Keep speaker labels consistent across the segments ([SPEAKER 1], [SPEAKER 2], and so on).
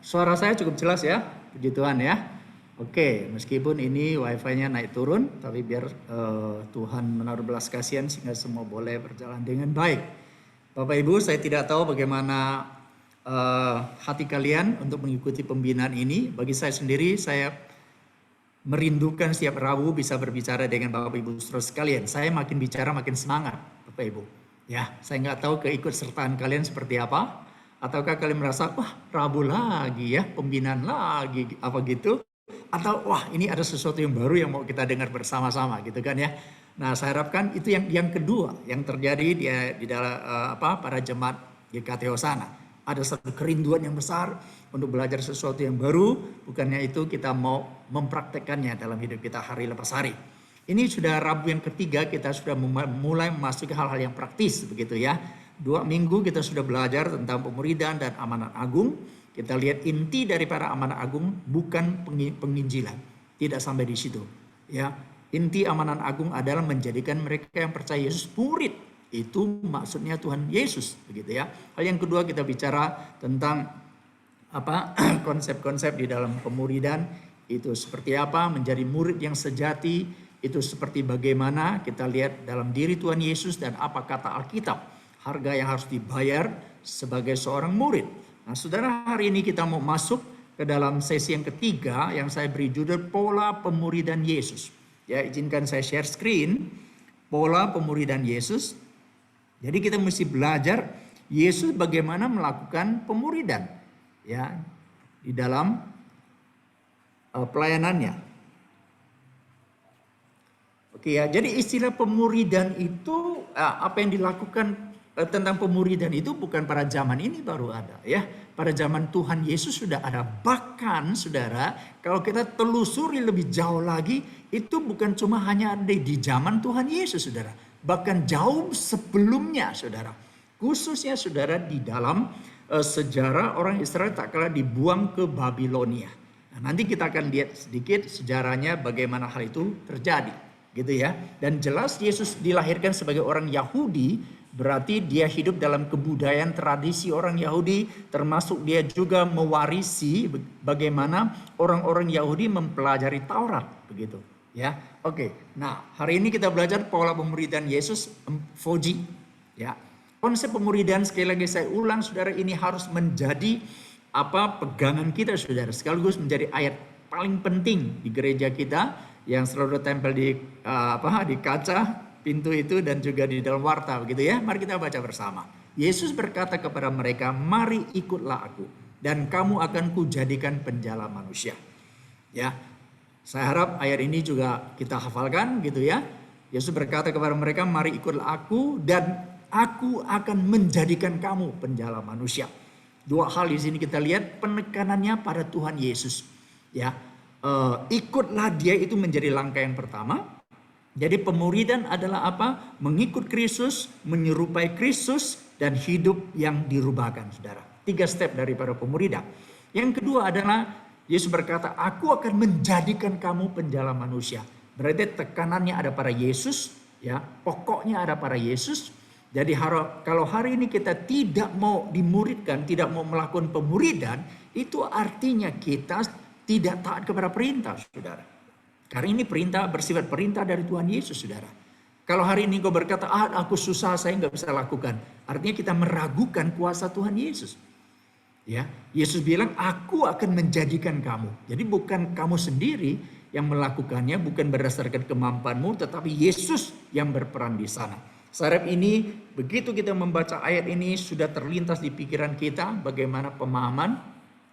[SPEAKER 1] suara saya cukup jelas ya, puji Tuhan ya. Oke, meskipun ini wifi-nya naik turun, tapi biar Tuhan menaruh belas kasihan sehingga semua boleh berjalan dengan baik. Bapak Ibu, saya tidak tahu bagaimana hati kalian untuk mengikuti pembinaan ini. Bagi saya sendiri, saya merindukan setiap Rabu bisa berbicara dengan Bapak Ibu saudara sekalian. Saya makin bicara makin semangat, Bapak Ibu. Ya, saya nggak tahu keikutsertaan kalian seperti apa. Ataukah kalian merasa, wah Rabu lagi ya, pembinaan lagi, apa gitu. Atau wah ini ada sesuatu yang baru yang mau kita dengar bersama-sama gitu kan ya. Nah saya harapkan itu yang kedua yang terjadi di dalam para jemaat GKT Hosana. Ada satu kerinduan yang besar untuk belajar sesuatu yang baru. Bukannya itu kita mau mempraktekannya dalam hidup kita hari lepas hari. Ini sudah Rabu yang ketiga kita sudah mulai memasuki hal-hal yang praktis begitu ya. 2 minggu kita sudah belajar tentang pemuridan dan amanat agung. Kita lihat inti dari para amanat agung bukan penginjilan. Tidak sampai di situ. Ya, inti amanat agung adalah menjadikan mereka yang percaya Yesus murid. Itu maksudnya Tuhan Yesus, begitu ya. Hal yang kedua kita bicara tentang konsep-konsep di dalam pemuridan itu seperti apa, menjadi murid yang sejati itu seperti bagaimana kita lihat dalam diri Tuhan Yesus dan apa kata Alkitab, harga yang harus dibayar sebagai seorang murid. Nah, saudara, hari ini kita mau masuk ke dalam sesi yang ketiga yang saya beri judul pola pemuridan Yesus. Ya, izinkan saya share screen. Pola pemuridan Yesus. Jadi kita mesti belajar Yesus bagaimana melakukan pemuridan ya di dalam pelayanannya. Oke ya, jadi istilah pemuridan itu apa yang dilakukan tentang pemuridan itu bukan pada zaman ini baru ada ya. Pada zaman Tuhan Yesus sudah ada. Bahkan saudara, kalau kita telusuri lebih jauh lagi, itu bukan cuma hanya ada di zaman Tuhan Yesus saudara. Bahkan jauh sebelumnya saudara. Khususnya saudara di dalam sejarah orang Israel tak kalah dibuang ke Babilonia. Nah, nanti kita akan lihat sedikit sejarahnya bagaimana hal itu terjadi. Gitu ya. Dan jelas Yesus dilahirkan sebagai orang Yahudi, berarti dia hidup dalam kebudayaan tradisi orang Yahudi, termasuk dia juga mewarisi bagaimana orang-orang Yahudi mempelajari Taurat, begitu ya. Oke. Nah, hari ini kita belajar pola pemuridan Yesus 4G ya. Konsep pemuridan sekali lagi saya ulang saudara, ini harus menjadi pegangan kita saudara, sekaligus menjadi ayat paling penting di gereja kita yang selalu tempel di kaca pintu itu dan juga di dalam warta begitu ya. Mari kita baca bersama. Yesus berkata kepada mereka, "Mari ikutlah aku dan kamu akan kujadikan penjala manusia." Ya. Saya harap ayat ini juga kita hafalkan gitu ya. Yesus berkata kepada mereka, "Mari ikutlah aku dan aku akan menjadikan kamu penjala manusia." Dua hal di sini kita lihat penekanannya pada Tuhan Yesus. Ya. Ikutlah dia itu menjadi langkah yang pertama. Jadi pemuridan adalah apa? Mengikut Kristus, menyerupai Kristus, dan hidup yang dirubahkan, saudara. 3 step daripada pemuridan. Yang kedua adalah Yesus berkata, "Aku akan menjadikan kamu penjala manusia." Berarti tekanannya ada pada Yesus, ya. Pokoknya ada pada Yesus. Jadi kalau hari ini kita tidak mau dimuridkan, tidak mau melakukan pemuridan, itu artinya kita tidak taat kepada perintah, saudara. Karena ini perintah bersifat perintah dari Tuhan Yesus, saudara. Kalau hari ini kau berkata, aku susah, saya nggak bisa lakukan. Artinya kita meragukan kuasa Tuhan Yesus. Ya, Yesus bilang, "Aku akan menjadikan kamu." Jadi bukan kamu sendiri yang melakukannya, bukan berdasarkan kemampuanmu, tetapi Yesus yang berperan di sana. Saya harap ini, begitu kita membaca ayat ini, sudah terlintas di pikiran kita bagaimana pemahaman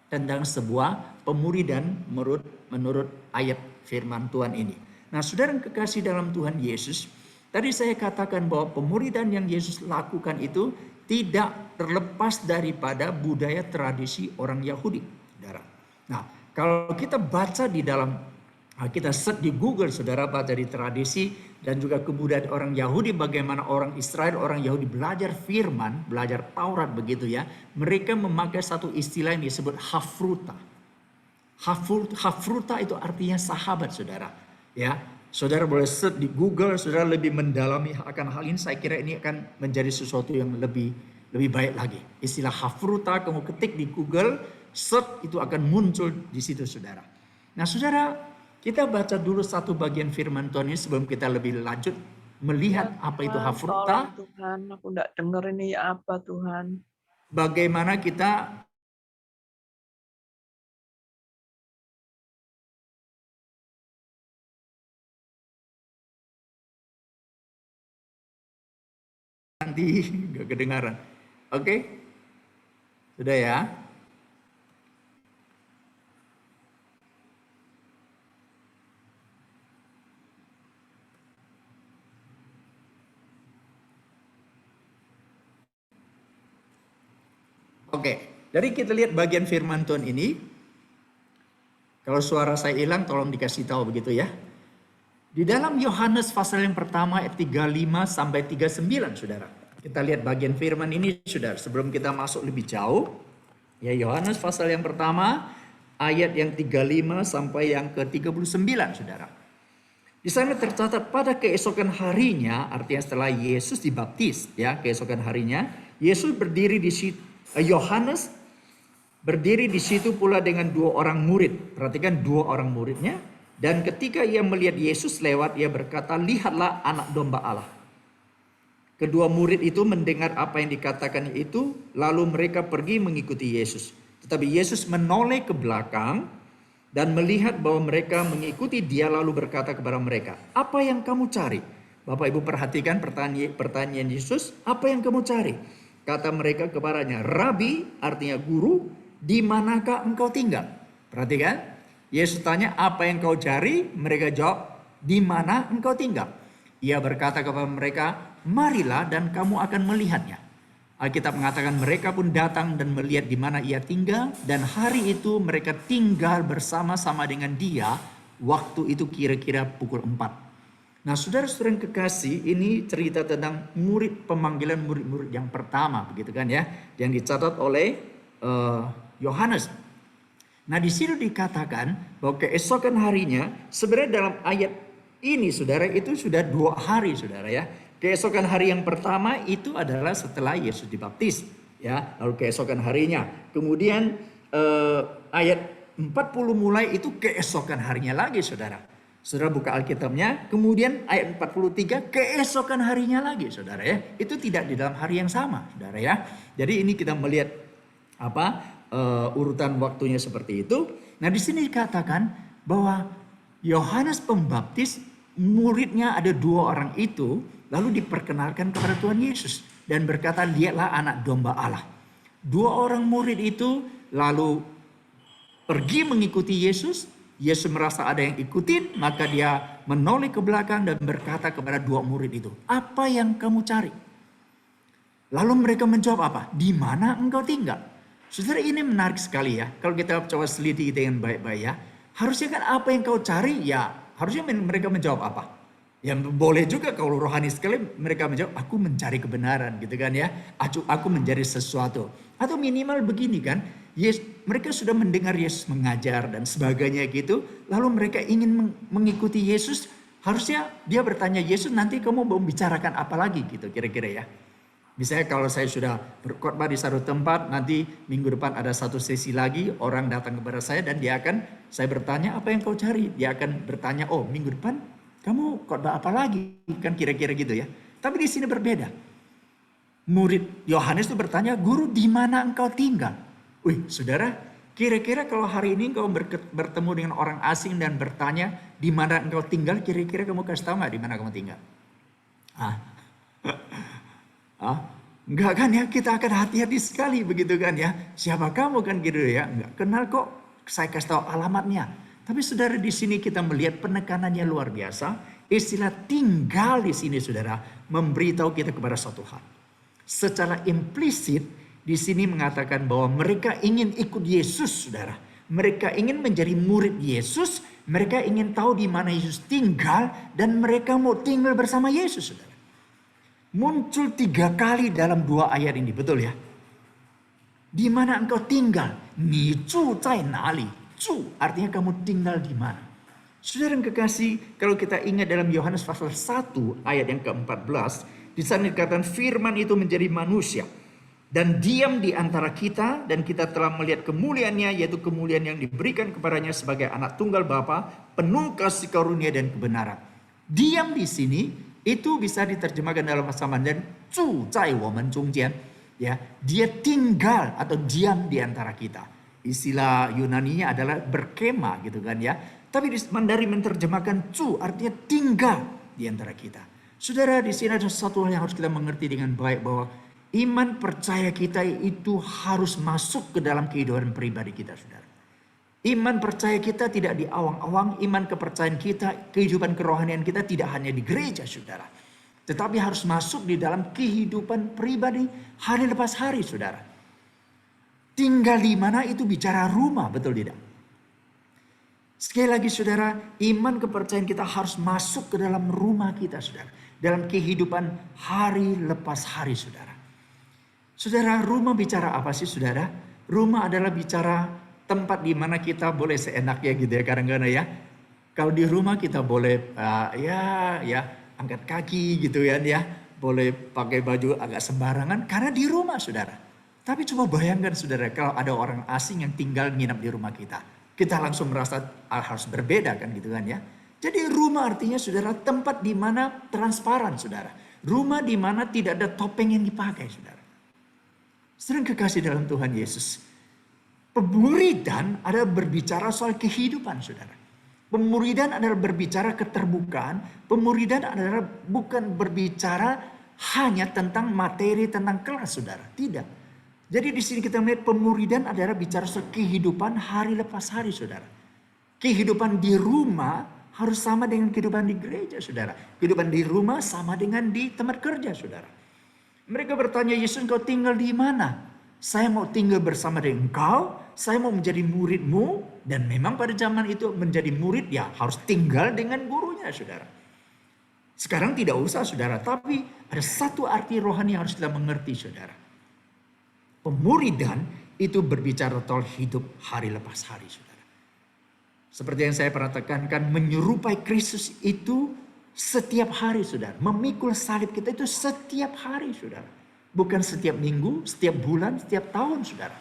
[SPEAKER 1] tentang sebuah pemuridan menurut ayat firman Tuhan ini. Nah, saudara yang kekasih dalam Tuhan Yesus, tadi saya katakan bahwa pemuridan yang Yesus lakukan itu tidak terlepas daripada budaya tradisi orang Yahudi, saudara. Nah, kalau kita baca di dalam, kita search di Google, saudara, baca di tradisi dan juga kebudayaan orang Yahudi, bagaimana orang Israel, orang Yahudi belajar firman, belajar Taurat begitu ya. Mereka memakai satu istilah yang disebut hafruta. Hafruta itu artinya sahabat, saudara. Ya, saudara boleh search di Google, saudara lebih mendalami akan hal ini. Saya kira ini akan menjadi sesuatu yang lebih baik lagi. Istilah hafruta kamu ketik di Google, Set itu akan muncul di situ saudara. Nah saudara, kita baca dulu satu bagian firman Tuhan ini sebelum kita lebih lanjut melihat apa itu
[SPEAKER 2] Tuhan,
[SPEAKER 1] hafurta.
[SPEAKER 2] tolong Tuhan, aku enggak dengar ini apa Tuhan.
[SPEAKER 1] Bagaimana kita nanti nggak kedengaran. Oke? Sudah ya? Oke, jadi kita lihat bagian firman Tuhan ini. Kalau suara saya hilang tolong dikasih tahu begitu ya. Di dalam Yohanes pasal yang pertama ayat 35 sampai 39 saudara. Kita lihat bagian firman ini saudara sebelum kita masuk lebih jauh. Ya Yohanes pasal yang pertama ayat yang 35 sampai yang ke-39 saudara. Di sana tercatat pada keesokan harinya, artinya setelah Yesus dibaptis, ya keesokan harinya, Yesus berdiri di situ, Yohanes berdiri di situ pula dengan dua orang murid. Perhatikan dua orang muridnya. Dan ketika ia melihat Yesus lewat, ia berkata, lihatlah anak domba Allah. Kedua murid itu mendengar apa yang dikatakan itu, lalu mereka pergi mengikuti Yesus. Tetapi Yesus menoleh ke belakang dan melihat bahwa mereka mengikuti dia, lalu berkata kepada mereka, apa yang kamu cari? Bapak Ibu perhatikan pertanyaan Yesus, apa yang kamu cari? Kata mereka kepadanya, Rabi, artinya guru, di manakah engkau tinggal? Perhatikan, Yesus tanya, apa yang kau cari? Mereka jawab, di mana engkau tinggal? Ia berkata kepada mereka, marilah dan kamu akan melihatnya. Alkitab mengatakan mereka pun datang dan melihat di mana ia tinggal. Dan hari itu mereka tinggal bersama-sama dengan dia. Waktu itu kira-kira pukul 4. Nah saudara-saudara yang kekasih, ini cerita tentang pemanggilan murid-murid yang pertama. Begitu kan ya. Yang dicatat oleh Yohanes. Nah di situ dikatakan bahwa keesokan harinya, sebenarnya dalam ayat ini saudara itu sudah 2 hari saudara ya. Keesokan hari yang pertama itu adalah setelah Yesus dibaptis ya. Lalu keesokan harinya. Kemudian ayat 40 mulai itu keesokan harinya lagi saudara. Saudara buka Alkitabnya. Kemudian ayat 43 keesokan harinya lagi saudara ya. Itu tidak di dalam hari yang sama saudara ya. Jadi ini kita melihat urutan waktunya seperti itu. Nah di sini dikatakan bahwa Yohanes Pembaptis muridnya ada 2 orang itu lalu diperkenalkan kepada Tuhan Yesus dan berkata lihatlah anak domba Allah. 2 orang murid itu lalu pergi mengikuti Yesus. Yesus merasa ada yang ikutin, maka dia menoleh ke belakang dan berkata kepada 2 murid itu, apa yang kamu cari? Lalu mereka menjawab apa? Di mana engkau tinggal? Saudara ini menarik sekali ya. Kalau kita coba selidiki dengan baik-baik ya. Harusnya kan apa yang kau cari ya. Harusnya mereka menjawab apa. Ya boleh juga kalau rohani sekali mereka menjawab. Aku mencari kebenaran gitu kan ya. Aku mencari sesuatu. Atau minimal begini kan. Mereka sudah mendengar Yesus mengajar dan sebagainya gitu. Lalu mereka ingin mengikuti Yesus. Harusnya dia bertanya Yesus nanti kamu mau bicarakan apa lagi gitu kira-kira ya. Misalnya kalau saya sudah berkhotbah di satu tempat, nanti minggu depan ada satu sesi lagi, orang datang kepada saya dan saya bertanya apa yang kau cari? Dia akan bertanya, oh minggu depan kamu khotbah apa lagi? Kan kira-kira gitu ya. Tapi di sini berbeda. Murid Yohanes itu bertanya, guru di mana engkau tinggal? Wih saudara, kira-kira kalau hari ini engkau bertemu dengan orang asing dan bertanya di mana engkau tinggal, kira-kira kamu kasih tahu nggak di mana kamu tinggal? Enggak kan ya, kita akan hati-hati sekali begitu kan ya. Siapa kamu kan gitu ya, enggak kenal kok, saya kasih tahu alamatnya. Tapi saudara di sini kita melihat penekanannya luar biasa. Istilah tinggal di sini saudara memberitahu kita kepada suatu hal. Secara implisit di sini mengatakan bahwa mereka ingin ikut Yesus saudara. Mereka ingin menjadi murid Yesus, mereka ingin tahu di mana Yesus tinggal dan mereka mau tinggal bersama Yesus saudara. Muncul 3 kali dalam 2 ayat ini, betul ya? Di mana engkau tinggal? Ni zu zai nali? Zu artinya kamu tinggal di mana? Saudara yang kekasih, kalau kita ingat dalam Yohanes pasal 1 ayat yang ke-14, di sana dikatakan firman itu menjadi manusia dan diam di antara kita, dan kita telah melihat kemuliaannya, yaitu kemuliaan yang diberikan kepadanya sebagai anak tunggal Bapa, penuh kasih karunia dan kebenaran. Diam di sini itu bisa diterjemahkan dalam bahasa Mandarin, 住在我们中间. Ya, dia tinggal atau diam di antara kita. Istilah Yunaninya adalah berkemah gitu kan ya. Tapi di Mandarin menerjemahkan 住 artinya tinggal di antara kita. Saudara, di sini ada satu hal yang harus kita mengerti dengan baik, bahwa iman percaya kita itu harus masuk ke dalam kehidupan pribadi kita, saudara. Iman percaya kita tidak di awang-awang, iman kepercayaan kita, kehidupan kerohanian kita tidak hanya di gereja, saudara. Tetapi harus masuk di dalam kehidupan pribadi hari lepas hari, saudara. Tinggal di mana itu bicara rumah, betul tidak? Sekali lagi saudara, iman kepercayaan kita harus masuk ke dalam rumah kita, saudara. Dalam kehidupan hari lepas hari, saudara. Saudara, rumah bicara apa sih, saudara? Rumah adalah bicara tempat di mana kita boleh seenaknya gitu ya, kadang-kadang ya. Kalau di rumah kita boleh angkat kaki gitu kan ya. Boleh pakai baju agak sembarangan karena di rumah, saudara. Tapi coba bayangkan, saudara, kalau ada orang asing yang tinggal nginap di rumah kita. Kita langsung merasa harus berbeda kan gitu kan ya. Jadi rumah artinya, saudara, tempat di mana transparan, saudara. Rumah di mana tidak ada topeng yang dipakai, saudara. Sering kekasih dalam Tuhan Yesus. Pemuridan adalah berbicara soal kehidupan, saudara. Pemuridan adalah berbicara keterbukaan. Pemuridan adalah bukan berbicara hanya tentang materi, tentang kelas, saudara. Tidak. Jadi di sini kita melihat pemuridan adalah bicara soal kehidupan hari lepas hari, saudara. Kehidupan di rumah harus sama dengan kehidupan di gereja, saudara. Kehidupan di rumah sama dengan di tempat kerja, saudara. Mereka bertanya, Yesus, engkau tinggal di mana? Saya mau tinggal bersama dengan engkau, saya mau menjadi muridmu. Dan memang pada zaman itu menjadi murid ya harus tinggal dengan gurunya, saudara. Sekarang tidak usah, saudara. Tapi ada satu arti rohani yang harus kita mengerti, saudara. Pemuridan itu berbicara tentang hidup hari lepas hari, saudara. Seperti yang saya pernah tekankan, menyerupai Kristus itu setiap hari, saudara. Memikul salib kita itu setiap hari, saudara. Bukan setiap minggu, setiap bulan, setiap tahun, saudara.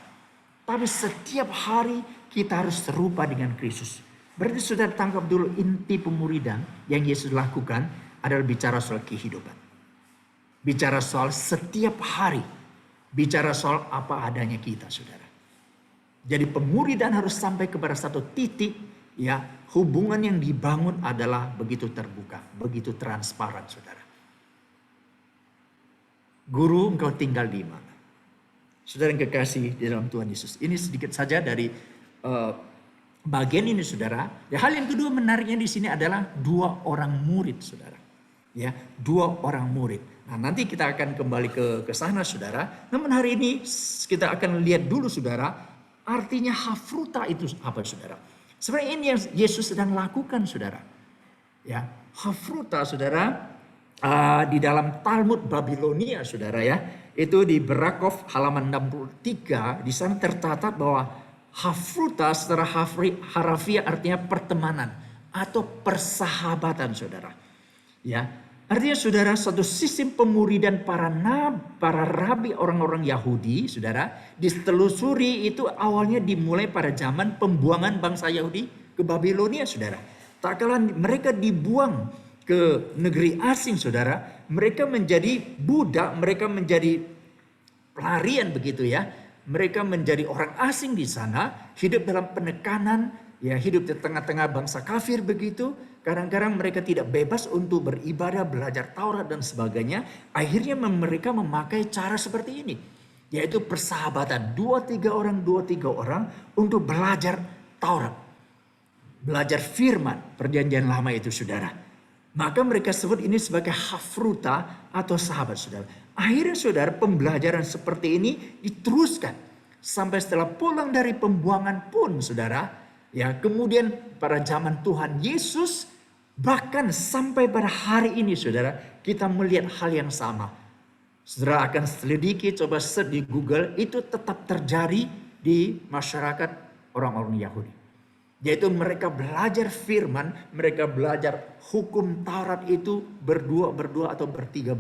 [SPEAKER 1] Tapi setiap hari kita harus serupa dengan Kristus. Berarti saudara tangkap dulu, inti pemuridan yang Yesus lakukan adalah bicara soal kehidupan. Bicara soal setiap hari. Bicara soal apa adanya kita, saudara. Jadi pemuridan harus sampai kepada satu titik, ya, hubungan yang dibangun adalah begitu terbuka, begitu transparan, saudara. Guru, engkau tinggal di mana? Saudara yang kekasih di dalam Tuhan Yesus. Ini sedikit saja dari bagian ini, saudara. Ya, hal yang kedua menariknya di sini adalah 2 orang murid, saudara. Ya, 2 orang murid. Nah, nanti kita akan kembali ke sana, saudara. Namun hari ini kita akan lihat dulu, saudara, artinya hafruta itu apa, saudara? Sebenarnya ini yang Yesus sedang lakukan, saudara. Ya, hafruta, saudara, di dalam Talmud Babilonia, saudara ya. Itu di Berakov halaman 63, di sana tercatat bahwa hafruta secara harafiah artinya pertemanan atau persahabatan, saudara. Ya, artinya saudara, satu sistem pemuridan para rabi orang-orang Yahudi, saudara, ditelusuri itu awalnya dimulai pada zaman pembuangan bangsa Yahudi ke Babilonia, saudara. Tak kala mereka dibuang ke negeri asing, saudara, mereka menjadi budak, mereka menjadi pelarian begitu ya. Mereka menjadi orang asing di sana, hidup dalam penekanan, ya, hidup di tengah-tengah bangsa kafir begitu. Kadang-kadang mereka tidak bebas untuk beribadah, belajar Taurat dan sebagainya. Akhirnya mereka memakai cara seperti ini, yaitu persahabatan, 2-3 orang untuk belajar Taurat, belajar firman perjanjian lama itu, saudara. Maka mereka sebut ini sebagai hafruta atau sahabat, saudara. Akhirnya, saudara, pembelajaran seperti ini diteruskan sampai setelah pulang dari pembuangan pun, saudara. Ya, kemudian pada zaman Tuhan Yesus, bahkan sampai pada hari ini, saudara, kita melihat hal yang sama. Saudara akan selidiki, coba search di Google, itu tetap terjadi di masyarakat orang-orang Yahudi. Yaitu mereka belajar firman, mereka belajar hukum Taurat itu berdua atau bertiga.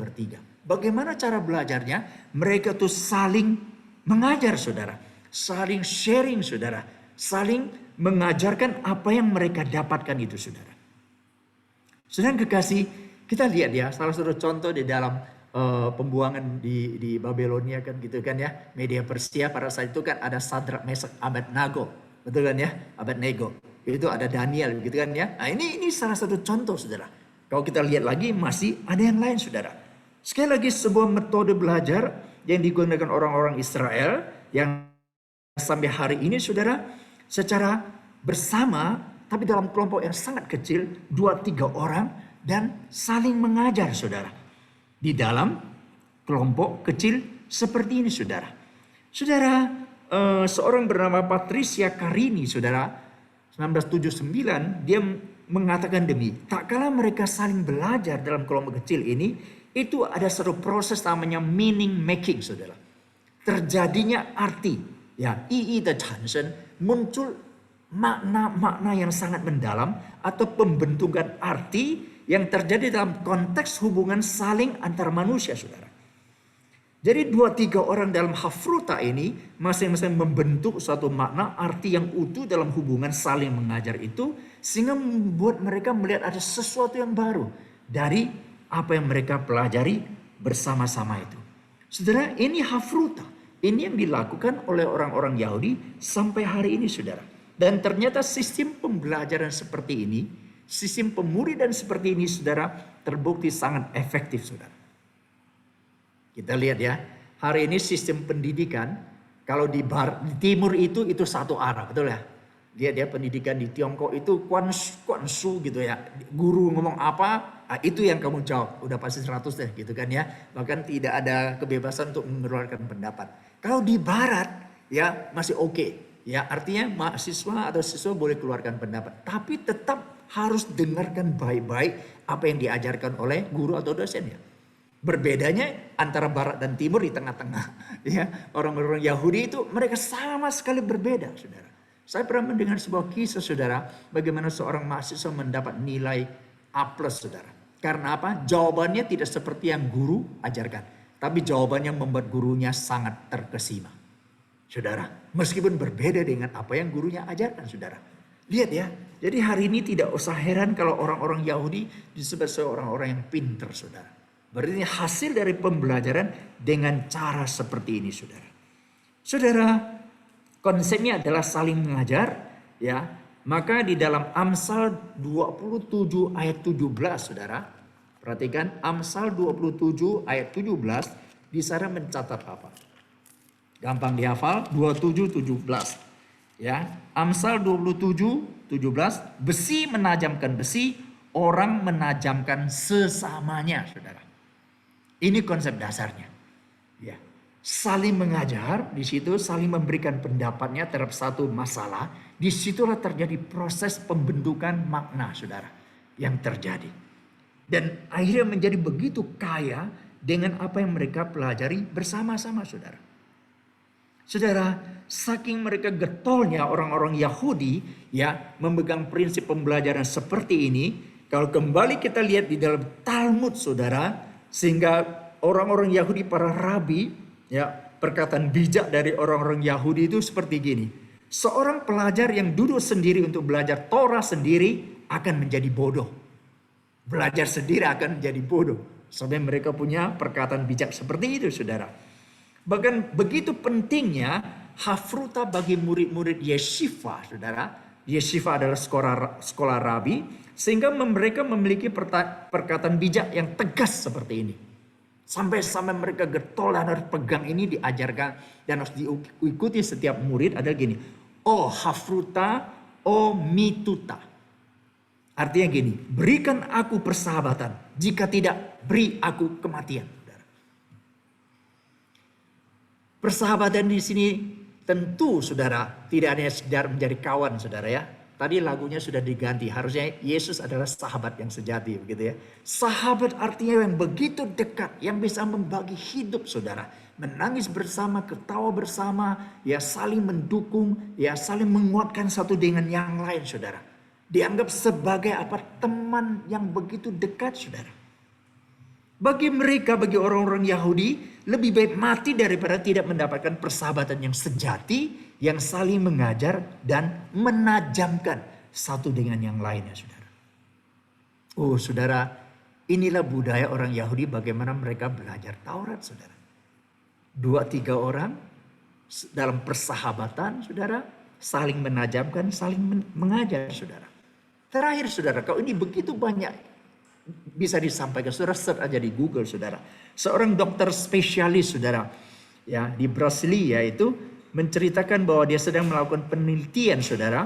[SPEAKER 1] Bagaimana cara belajarnya? Mereka tuh saling mengajar, saudara. Saling sharing, saudara. Saling mengajarkan apa yang mereka dapatkan itu, saudara. Saudara kekasih, kita lihat ya, salah satu contoh di dalam pembuangan di Babelonia kan gitu kan ya. Media Persia pada saat itu kan ada Sadrak, Mesak, Abednego. Betul kan ya? Abednego. Itu ada Daniel gitu kan ya. Nah ini salah satu contoh, saudara. Kalau kita lihat lagi masih ada yang lain, saudara. Sekali lagi sebuah metode belajar yang digunakan orang-orang Israel yang sampai hari ini, saudara, secara bersama tapi dalam kelompok yang sangat kecil, 2-3 orang, dan saling mengajar, saudara. Di dalam kelompok kecil seperti ini, saudara. Saudara, seorang bernama Patricia Carini, saudara, 1979, dia mengatakan demi, tak kala mereka saling belajar dalam kelompok kecil ini, itu ada satu proses namanya meaning making, saudara. Terjadinya arti, ya, muncul makna-makna yang sangat mendalam atau pembentukan arti yang terjadi dalam konteks hubungan saling antar manusia, saudara. Jadi 2-3 orang dalam hafruta ini masing-masing membentuk suatu makna arti yang utuh dalam hubungan saling mengajar itu, sehingga membuat mereka melihat ada sesuatu yang baru dari apa yang mereka pelajari bersama-sama itu. Saudara, ini hafruta. Ini yang dilakukan oleh orang-orang Yahudi sampai hari ini, saudara. Dan ternyata sistem pembelajaran seperti ini, sistem pemuridan seperti ini, saudara, terbukti sangat efektif, saudara. Kita lihat ya, hari ini sistem pendidikan, kalau di timur itu satu arah, betul ya? Dia pendidikan di Tiongkok itu kuansu gitu ya. Guru ngomong apa, itu yang kamu jawab. Udah pasti 100 deh gitu kan ya. Bahkan tidak ada kebebasan untuk mengeluarkan pendapat. Kalau di barat ya masih oke. Ya artinya mahasiswa atau siswa boleh keluarkan pendapat. Tapi tetap harus dengarkan baik-baik apa yang diajarkan oleh guru atau dosennya. Berbedanya antara barat dan timur di tengah-tengah. Ya, orang-orang Yahudi itu mereka sama sekali berbeda, saudara. Saya pernah mendengar sebuah kisah, saudara, bagaimana seorang mahasiswa mendapat nilai A+, saudara. Karena apa? Jawabannya tidak seperti yang guru ajarkan. Tapi jawabannya membuat gurunya sangat terkesima. Saudara, meskipun berbeda dengan apa yang gurunya ajarkan, saudara. Lihat ya, jadi hari ini tidak usah heran kalau orang-orang Yahudi disebut sebagai orang-orang yang pintar, saudara. Berarti hasil dari pembelajaran dengan cara seperti ini, saudara. Saudara, konsepnya adalah saling mengajar, ya. Maka di dalam Amsal 27 ayat 17, saudara. Perhatikan Amsal 27 ayat 17, di sana mencatat apa? Gampang dihafal, 27 17. Ya, Amsal 27 17, besi menajamkan besi, orang menajamkan sesamanya, saudara. Ini konsep dasarnya. Ya. Saling mengajar, di situ saling memberikan pendapatnya terhadap satu masalah. Disitulah terjadi proses pembentukan makna, saudara, yang terjadi. Dan akhirnya menjadi begitu kaya dengan apa yang mereka pelajari bersama-sama, saudara. Saudara, saking mereka getolnya orang-orang Yahudi ya memegang prinsip pembelajaran seperti ini. Kalau kembali kita lihat di dalam Talmud, saudara, sehingga orang-orang Yahudi, para rabi, ya, perkataan bijak dari orang-orang Yahudi itu seperti gini. Seorang pelajar yang duduk sendiri untuk belajar Torah sendiri akan menjadi bodoh. Belajar sendiri akan menjadi bodoh. Sampai mereka punya perkataan bijak seperti itu, saudara. Bahkan begitu pentingnya hafruta bagi murid-murid yeshiva, saudara. Yeshiva adalah sekolah rabi, sehingga mereka memiliki perkataan bijak yang tegas seperti ini. Sampai mereka getol dan harus pegang ini, diajarkan dan harus diikuti setiap murid adalah gini. Oh hafruta, oh mituta. Artinya gini, berikan aku persahabatan, jika tidak beri aku kematian. Persahabatan di sini tentu, saudara, tidak hanya sekedar menjadi kawan, saudara ya. Tadi lagunya sudah diganti. Harusnya Yesus adalah sahabat yang sejati, begitu ya. Sahabat artinya yang begitu dekat, yang bisa membagi hidup, saudara. Menangis bersama, ketawa bersama, ya saling mendukung, ya saling menguatkan satu dengan yang lain, saudara. Dianggap sebagai apa? Teman yang begitu dekat, saudara. Bagi mereka, bagi orang-orang Yahudi, lebih baik mati daripada tidak mendapatkan persahabatan yang sejati, yang saling mengajar dan menajamkan satu dengan yang lainnya, saudara. Oh, saudara, inilah budaya orang Yahudi bagaimana mereka belajar Taurat, saudara. 2-3 orang dalam persahabatan, saudara, saling menajamkan, saling mengajar, saudara. Terakhir, saudara, kalau ini begitu banyak bisa disampaikan, saudara search aja di Google, saudara. Seorang dokter spesialis, saudara, ya di Brasilia itu menceritakan bahwa dia sedang melakukan penelitian, saudara,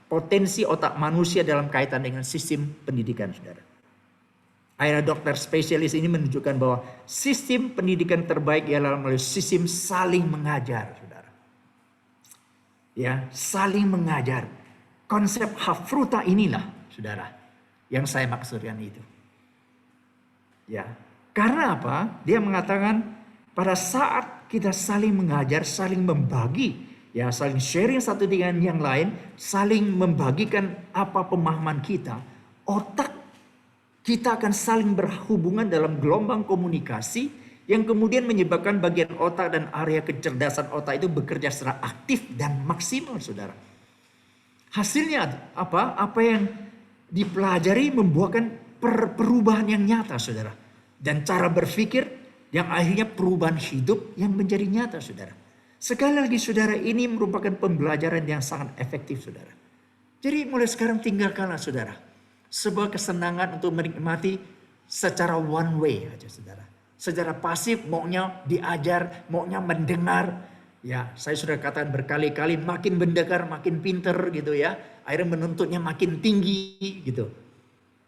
[SPEAKER 1] potensi otak manusia dalam kaitan dengan sistem pendidikan, saudara. Akhirnya dokter spesialis ini menunjukkan bahwa sistem pendidikan terbaik ialah melalui sistem saling mengajar, saudara. Ya, saling mengajar. Konsep hafruta inilah, saudara, yang saya maksudkan itu. Ya, karena apa? Dia mengatakan pada saat kita saling mengajar, saling membagi, ya saling sharing satu dengan yang lain, saling membagikan apa pemahaman kita, otak kita akan saling berhubungan dalam gelombang komunikasi yang kemudian menyebabkan bagian otak dan area kecerdasan otak itu bekerja secara aktif dan maksimal, saudara. Hasilnya apa? Apa yang dipelajari membuahkan perubahan yang nyata, saudara. Dan cara berpikir yang akhirnya perubahan hidup yang menjadi nyata, saudara. Sekali lagi, saudara, ini merupakan pembelajaran yang sangat efektif, saudara. Jadi mulai sekarang tinggalkanlah, saudara, sebuah kesenangan untuk menikmati secara one way aja, saudara. Secara pasif, maunya diajar, maunya mendengar. Ya, saya sudah katakan berkali-kali, makin mendengar makin pinter gitu ya. Akhirnya menuntutnya makin tinggi gitu.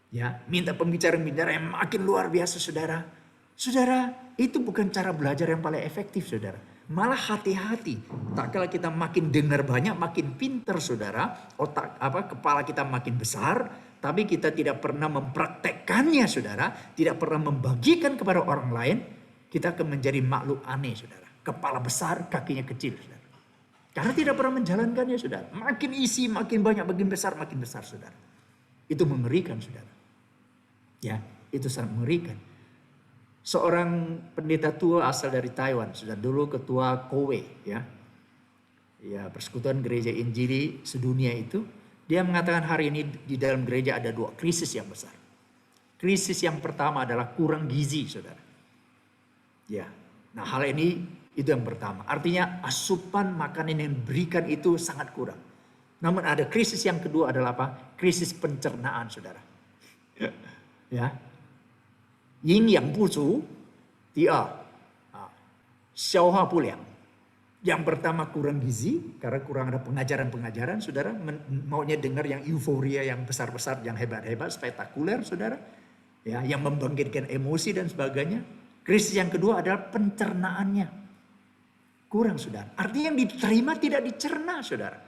[SPEAKER 1] Ya, minta pembicara-pembicara yang makin luar biasa, saudara. Saudara, itu bukan cara belajar yang paling efektif, saudara. Malah hati-hati. Tak kala kita makin dengar banyak, makin pinter, saudara. Kepala kita makin besar, tapi kita tidak pernah mempraktekkannya, saudara. Tidak pernah membagikan kepada orang lain. Kita akan menjadi makhluk aneh, saudara. Kepala besar, kakinya kecil, saudara. Karena tidak pernah menjalankannya, saudara. Makin isi, makin banyak, makin besar, saudara. Itu mengerikan, saudara. Ya, itu sangat mengerikan. Seorang pendeta tua asal dari Taiwan, sudah dulu ketua Kowe, ya persekutuan gereja Injili sedunia itu, dia mengatakan hari ini di dalam gereja ada 2 krisis yang besar. Krisis yang pertama adalah kurang gizi, saudara. Ya, nah hal ini itu yang pertama. Artinya asupan makanan yang diberikan itu sangat kurang. Namun ada krisis yang kedua adalah apa? Krisis pencernaan, saudara. Ya, yin yang bucu, xiao hua bu liang. Yang pertama kurang gizi karena kurang ada pengajaran-pengajaran, saudara. Maunya dengar yang euforia, yang besar-besar, yang hebat-hebat, spektakuler, saudara. Ya, yang membangkitkan emosi dan sebagainya. Krisis yang kedua adalah pencernaannya kurang, saudara. Artinya yang diterima tidak dicerna, saudara.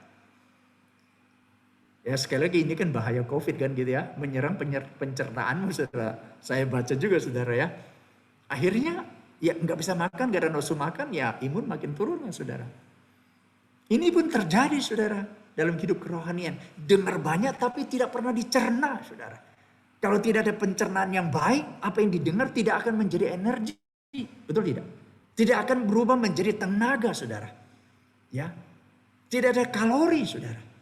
[SPEAKER 1] Ya, sekali lagi ini kan bahaya COVID kan gitu ya, menyerang pencernaanmu, saudara. Saya baca juga, saudara ya. Akhirnya ya nggak bisa makan, nggak ada nafsu makan, ya imun makin turun ya, saudara. Ini pun terjadi, saudara, dalam hidup kerohanian. Dengar banyak tapi tidak pernah dicerna, saudara. Kalau tidak ada pencernaan yang baik, apa yang didengar tidak akan menjadi energi, betul tidak? Tidak akan berubah menjadi tenaga, saudara. Ya, tidak ada kalori, saudara.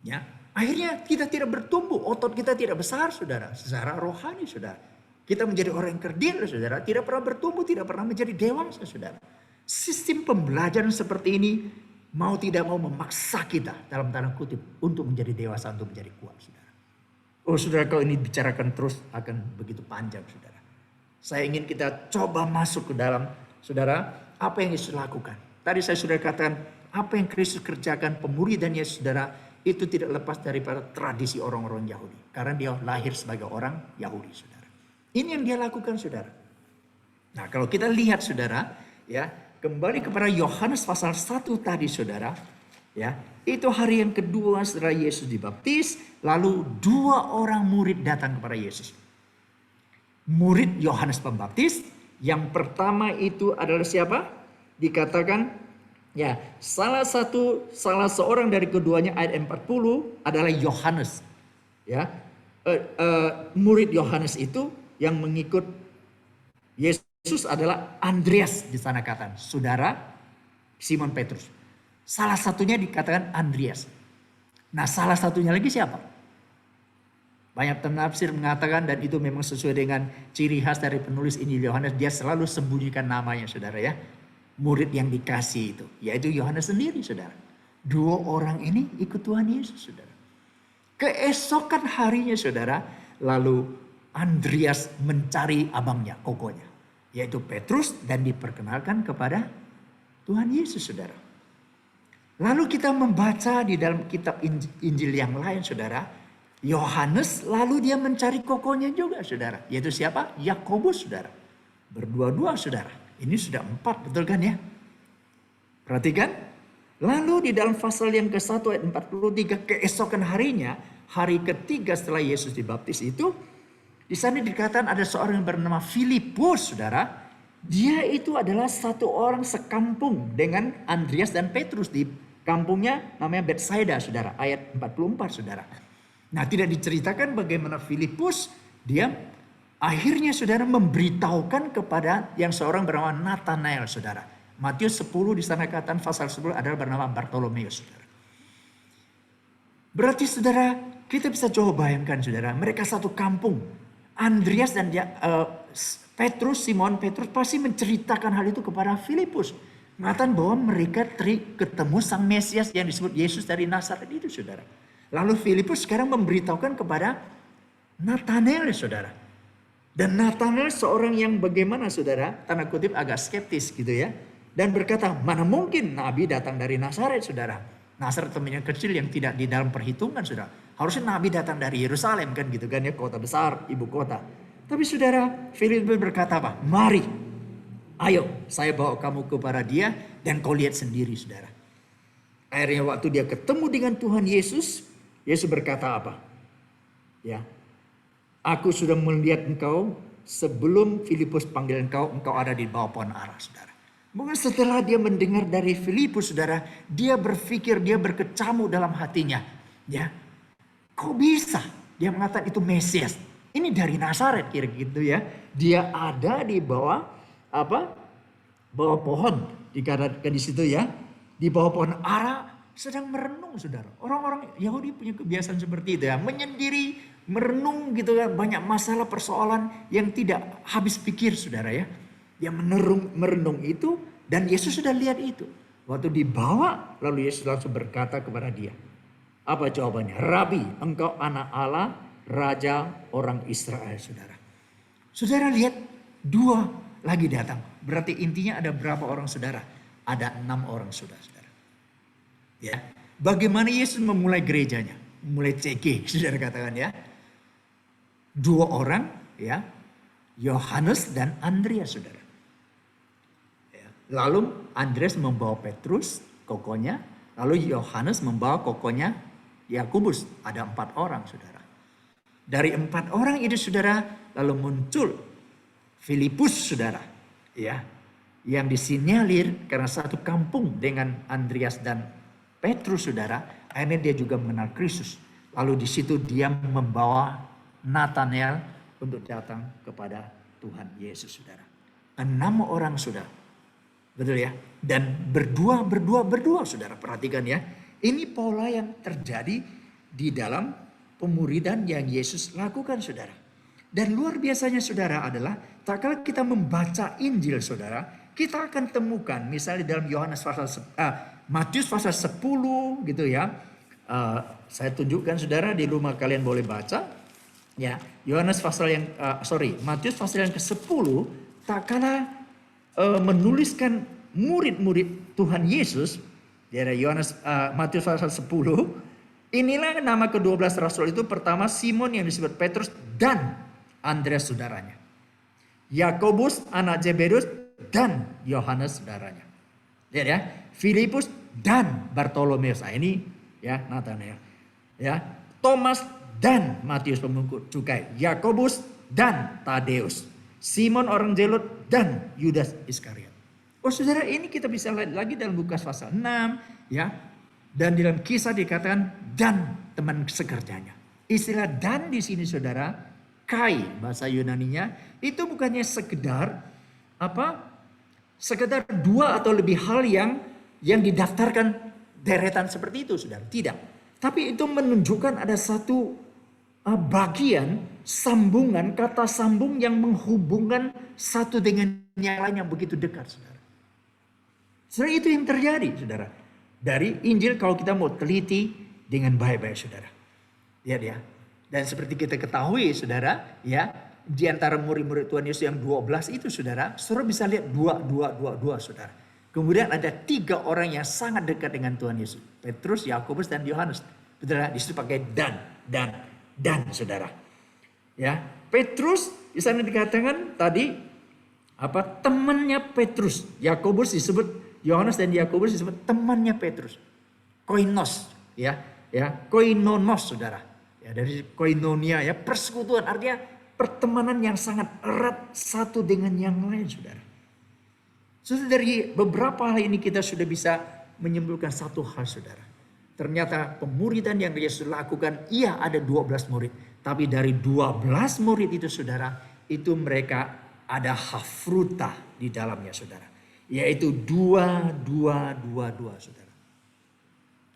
[SPEAKER 1] Ya, akhirnya kita tidak bertumbuh, otot kita tidak besar, saudara. Secara rohani, saudara, kita menjadi orang yang kerdil, saudara. Tidak pernah bertumbuh, tidak pernah menjadi dewasa, saudara. Sistem pembelajaran seperti ini mau tidak mau memaksa kita dalam tanda kutip untuk menjadi dewasa, untuk menjadi kuat, saudara. Oh, saudara, kalau ini bicarakan terus akan begitu panjang, saudara. Saya ingin kita coba masuk ke dalam, saudara, apa yang Yesus lakukan. Tadi saya sudah katakan apa yang Kristus kerjakan, pemuridan Yesus, saudara, itu tidak lepas daripada tradisi orang-orang Yahudi. Karena dia lahir sebagai orang Yahudi, saudara. Ini yang dia lakukan, saudara. Nah, kalau kita lihat, saudara, ya, kembali kepada Yohanes pasal 1 tadi, saudara, ya, itu hari yang kedua setelah Yesus dibaptis, lalu 2 orang murid datang kepada Yesus. Murid Yohanes Pembaptis, yang pertama itu adalah siapa? Dikatakan ya, salah seorang dari keduanya, ayat 40 adalah Yohanes. Ya, murid Yohanes itu yang mengikut Yesus adalah Andreas di sana katakan, saudara Simon Petrus. Salah satunya dikatakan Andreas. Nah, salah satunya lagi siapa? Banyak penafsir mengatakan, dan itu memang sesuai dengan ciri khas dari penulis Injil Yohanes, dia selalu sembunyikan namanya, saudara ya. Murid yang dikasih itu, yaitu Yohanes sendiri, saudara. Dua orang ini ikut Tuhan Yesus, saudara. Keesokan harinya, saudara, lalu Andreas mencari abangnya, kokonya, yaitu Petrus, dan diperkenalkan kepada Tuhan Yesus, saudara. Lalu kita membaca di dalam kitab Injil yang lain, saudara. Yohanes lalu dia mencari kokonya juga, saudara. Yaitu siapa? Yakobus, saudara. Berdua-dua, saudara. Ini sudah 4, betul kan ya? Perhatikan. Lalu di dalam pasal yang ke-1 ayat 43, keesokan harinya, hari ketiga setelah Yesus dibaptis itu, di sana dikatakan ada seorang yang bernama Filipus, saudara. Dia itu adalah satu orang sekampung dengan Andreas dan Petrus di kampungnya namanya Betsaida, saudara. Ayat 44, saudara. Nah, tidak diceritakan bagaimana Filipus dia akhirnya, saudara, memberitahukan kepada yang seorang bernama Nathanael, saudara. Matius 10 di sana katakan pasal 10 adalah bernama Bartolomeus, saudara. Berarti, saudara, kita bisa coba bayangkan, saudara, mereka satu kampung. Andreas dan Petrus, Simon Petrus pasti menceritakan hal itu kepada Filipus. Mengatakan bahwa mereka ketemu sang Mesias yang disebut Yesus dari Nazaret itu, saudara. Lalu Filipus sekarang memberitahukan kepada Nathanael, saudara. Dan Nathanael seorang yang bagaimana, saudara, tanda kutip agak skeptis gitu ya. Dan berkata, mana mungkin Nabi datang dari Nazaret, saudara. Nazaret temannya kecil yang tidak di dalam perhitungan, saudara. Harusnya Nabi datang dari Yerusalem kan gitu kan ya, kota besar, ibu kota. Tapi saudara, Filipus berkata apa? Mari, ayo saya bawa kamu kepada dia dan kau lihat sendiri, saudara. Akhirnya waktu dia ketemu dengan Tuhan Yesus, Yesus berkata apa? Ya, aku sudah melihat engkau sebelum Filipus panggil engkau ada di bawah pohon ara, saudara. Mungkin setelah dia mendengar dari Filipus, saudara, dia berpikir, dia berkecamuk dalam hatinya. Ya, kok bisa? Dia mengatakan itu Mesias. Ini dari Nazaret, kira gitu ya. Dia ada di bawah apa? Bawah pohon, dikatakan di situ ya. Di bawah pohon ara. Sedang merenung, saudara. Orang-orang Yahudi punya kebiasaan seperti itu ya. Menyendiri, merenung gitu kan. Banyak masalah persoalan yang tidak habis pikir, saudara ya. Dia merenung itu dan Yesus sudah lihat itu. Waktu dibawa, lalu Yesus langsung berkata kepada dia. Apa jawabannya? Rabi, engkau anak Allah, Raja orang Israel, saudara. Saudara lihat, 2 lagi datang. Berarti intinya ada berapa orang, saudara? Ada 6 orang, saudara. Ya, bagaimana Yesus memulai gerejanya? Mulai CG, saudara katakan ya. 2 orang, ya, Yohanes dan Andreas, saudara. Ya. Lalu Andreas membawa Petrus, kokonya. Lalu Yohanes membawa kokonya Yakobus. Ada 4 orang, saudara. Dari 4 orang itu, saudara, lalu muncul Filipus, saudara. Ya, yang disinyalir karena satu kampung dengan Andreas dan Petrus, saudara, akhirnya dia juga mengenal Kristus. Lalu di situ dia membawa Nathanael untuk datang kepada Tuhan Yesus, saudara. 6 orang, saudara. Betul ya? Dan berdua, saudara. Perhatikan ya. Ini pola yang terjadi di dalam pemuridan yang Yesus lakukan, saudara. Dan luar biasanya, saudara, adalah tak kala kita membaca Injil, saudara, kita akan temukan misalnya dalam Matius pasal 10 gitu ya. Saya tunjukkan, saudara, di rumah kalian boleh baca. Ya, Matius pasal yang ke-10 tak kala menuliskan murid-murid Tuhan Yesus. Ya, Matius pasal 10. Inilah nama ke-12 rasul itu. Pertama Simon yang disebut Petrus dan Andreas saudaranya. Yakobus anak Zebedeus dan Yohanes saudaranya. Lihat ya, Filipus dan Bartolomeus. Nah, ini ya Nathanael. Ya, Thomas dan Matius pemungut cukai, Yakobus dan Tadeus, Simon orang Zelot dan Yudas Iskariot. Oh, saudara, ini kita bisa lihat lagi dalam Lukas pasal 6 ya. Dan dalam Kisah dikatakan dan teman sekerjanya. Istilah dan di sini, saudara, kai bahasa Yunaninya, itu bukannya sekedar sekedar dua atau lebih hal yang didaftarkan deretan seperti itu, saudara. Tidak. Tapi itu menunjukkan ada satu bagian sambungan, kata sambung yang menghubungkan satu dengan yang lain yang begitu dekat, saudara. Saudara, itu yang terjadi, saudara. Dari Injil kalau kita mau teliti dengan baik-baik, saudara. Lihat ya. Dan seperti kita ketahui, saudara, ya, di antara murid-murid Tuhan Yesus yang 12 itu, saudara bisa lihat dua, saudara. Kemudian ada 3 orang yang sangat dekat dengan Tuhan Yesus. Petrus, Yakobus, dan Yohanes. Betul, di situ pakai dan, saudara. Ya, Petrus di sana dikatakan tadi temannya Petrus. Yakobus disebut, Yohanes dan Yakobus disebut temannya Petrus. Koinos, ya, koinonos, saudara. Ya, dari koinonia, ya, persekutuan, artinya pertemanan yang sangat erat satu dengan yang lain, saudara. Saudara, dari beberapa hal ini kita sudah bisa menyimpulkan satu hal, saudara. Ternyata pemuridan yang Yesus lakukan, iya ada 12 murid. Tapi dari 12 murid itu, saudara, itu mereka ada hafruta di dalamnya, saudara. Yaitu 2, saudara.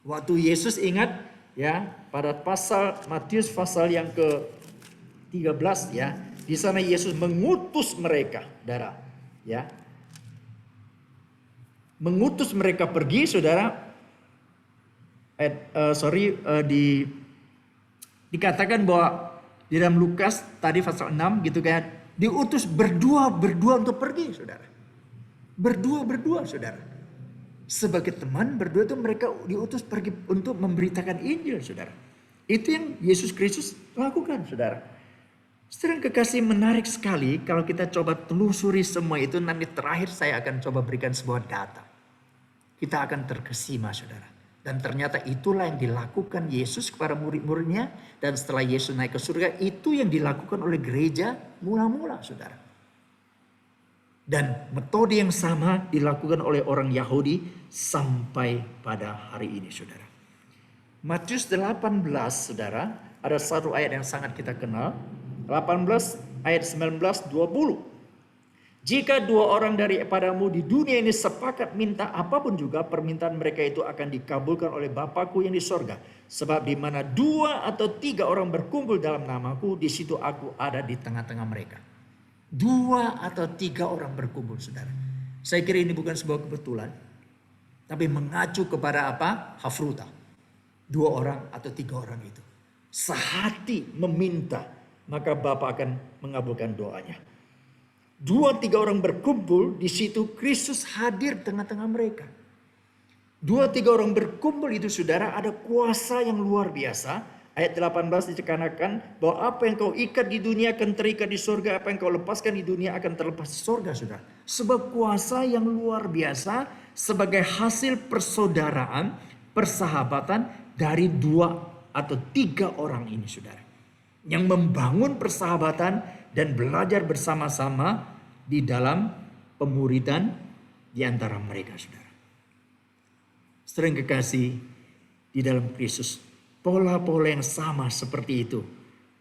[SPEAKER 1] Waktu Yesus ingat, ya, pada pasal Matius pasal yang ke-13, ya, di sana Yesus mengutus mereka, saudara, ya. Mengutus mereka pergi, saudara. Dikatakan bahwa di dalam Lukas tadi pasal 6 gitu kan, diutus berdua untuk pergi, saudara. Berdua, saudara. Sebagai teman berdua itu mereka diutus pergi untuk memberitakan Injil, saudara. Itu yang Yesus Kristus lakukan, saudara. Saudara kekasih, menarik sekali kalau kita coba telusuri semua itu. Nanti terakhir saya akan coba berikan sebuah data. Kita akan terkesima, saudara. Dan ternyata itulah yang dilakukan Yesus kepada murid-muridnya. Dan setelah Yesus naik ke surga, itu yang dilakukan oleh gereja mula-mula, saudara. Dan metode yang sama dilakukan oleh orang Yahudi sampai pada hari ini, saudara. Matius 18, saudara, ada satu ayat yang sangat kita kenal. 18 ayat 19-20. Jika 2 orang daripadamu di dunia ini sepakat minta apapun juga, permintaan mereka itu akan dikabulkan oleh Bapakku yang di sorga. Sebab di mana 2 atau 3 orang berkumpul dalam namaku, di situ aku ada di tengah-tengah mereka. 2 atau 3 orang berkumpul, saudara. Saya kira ini bukan sebuah kebetulan, tapi mengacu kepada hafruta. 2 orang atau 3 orang itu sehati meminta, maka Bapa akan mengabulkan doanya. 2-3 orang berkumpul, di situ Kristus hadir tengah-tengah mereka. 2-3 orang berkumpul itu, saudara, ada kuasa yang luar biasa. Ayat 18 dikatakan bahwa apa yang kau ikat di dunia akan terikat di surga, apa yang kau lepaskan di dunia akan terlepas di surga, saudara. Sebab kuasa yang luar biasa sebagai hasil persaudaraan, persahabatan dari 2 atau 3 orang ini, saudara. Yang membangun persahabatan dan belajar bersama-sama di dalam pemuridan di antara mereka, saudara. Sering kekasih di dalam Kristus, pola-pola yang sama seperti itu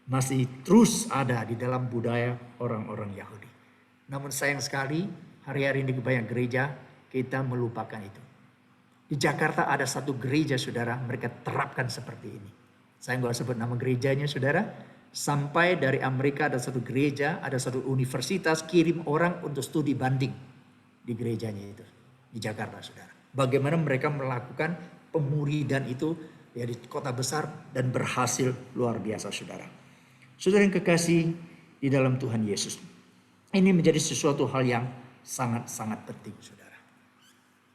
[SPEAKER 1] masih terus ada di dalam budaya orang-orang Yahudi. Namun sayang sekali, hari-hari ini banyak gereja kita melupakan itu. Di Jakarta ada satu gereja, saudara, mereka terapkan seperti ini. Saya nggak sebut nama gerejanya, saudara. Sampai dari Amerika ada satu gereja, ada satu universitas kirim orang untuk studi banding di gerejanya itu di Jakarta, saudara. Bagaimana mereka melakukan pemuridan itu ya di kota besar dan berhasil luar biasa, saudara. Saudara yang kekasih di dalam Tuhan Yesus, ini menjadi sesuatu hal yang sangat-sangat penting, saudara.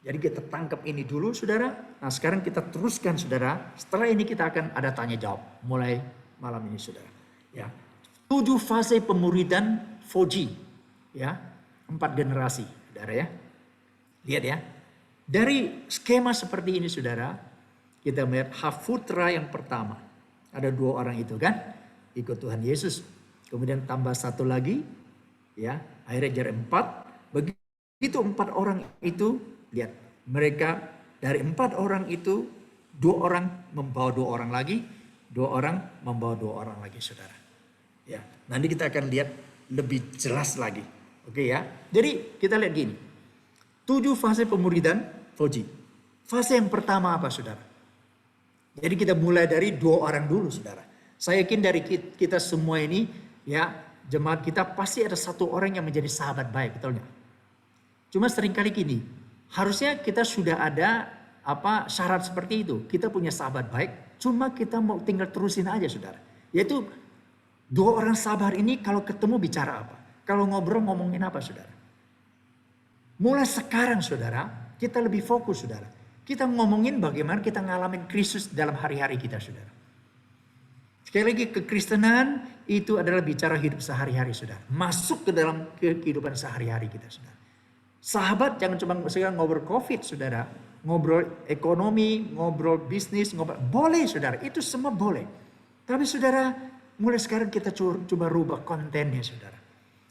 [SPEAKER 1] Jadi kita tangkap ini dulu, saudara. Nah sekarang kita teruskan, saudara. Setelah ini kita akan ada tanya jawab mulai malam ini, saudara. Ya, 7 fase pemuridan 4G, ya, 4 generasi, saudara ya. Lihat ya, dari skema seperti ini, saudara, kita melihat hafruta yang pertama, ada 2 orang itu kan, ikut Tuhan Yesus, kemudian tambah 1 lagi, ya, akhirnya jadi 4. Begitu 4 orang itu, lihat, mereka dari 4 orang itu 2 orang membawa 2 orang lagi, 2 orang membawa 2 orang lagi, saudara. Ya, nanti kita akan lihat lebih jelas lagi. Oke ya. Jadi kita lihat gini. 7 fase pemuridan Fauji. Fase yang pertama apa saudara? Jadi kita mulai dari 2 orang dulu saudara. Saya yakin dari kita semua ini ya jemaat kita pasti ada 1 orang yang menjadi sahabat baik, betul nggak? Cuma seringkali gini, harusnya kita sudah ada syarat seperti itu. Kita punya sahabat baik, cuma kita mau tinggal terusin aja saudara. Yaitu 2 orang sahabat ini kalau ketemu bicara apa? Kalau ngobrol ngomongin apa saudara? Mulai sekarang saudara, kita lebih fokus saudara. Kita ngomongin bagaimana kita ngalamin Kristus dalam hari-hari kita saudara. Sekali lagi kekristenan itu adalah bicara hidup sehari-hari saudara. Masuk ke dalam kehidupan sehari-hari kita saudara. Sahabat jangan cuma sekarang ngobrol COVID saudara. Ngobrol ekonomi, ngobrol bisnis, ngobrol. Boleh saudara, itu semua boleh. Tapi saudara, mulai sekarang kita coba rubah kontennya saudara.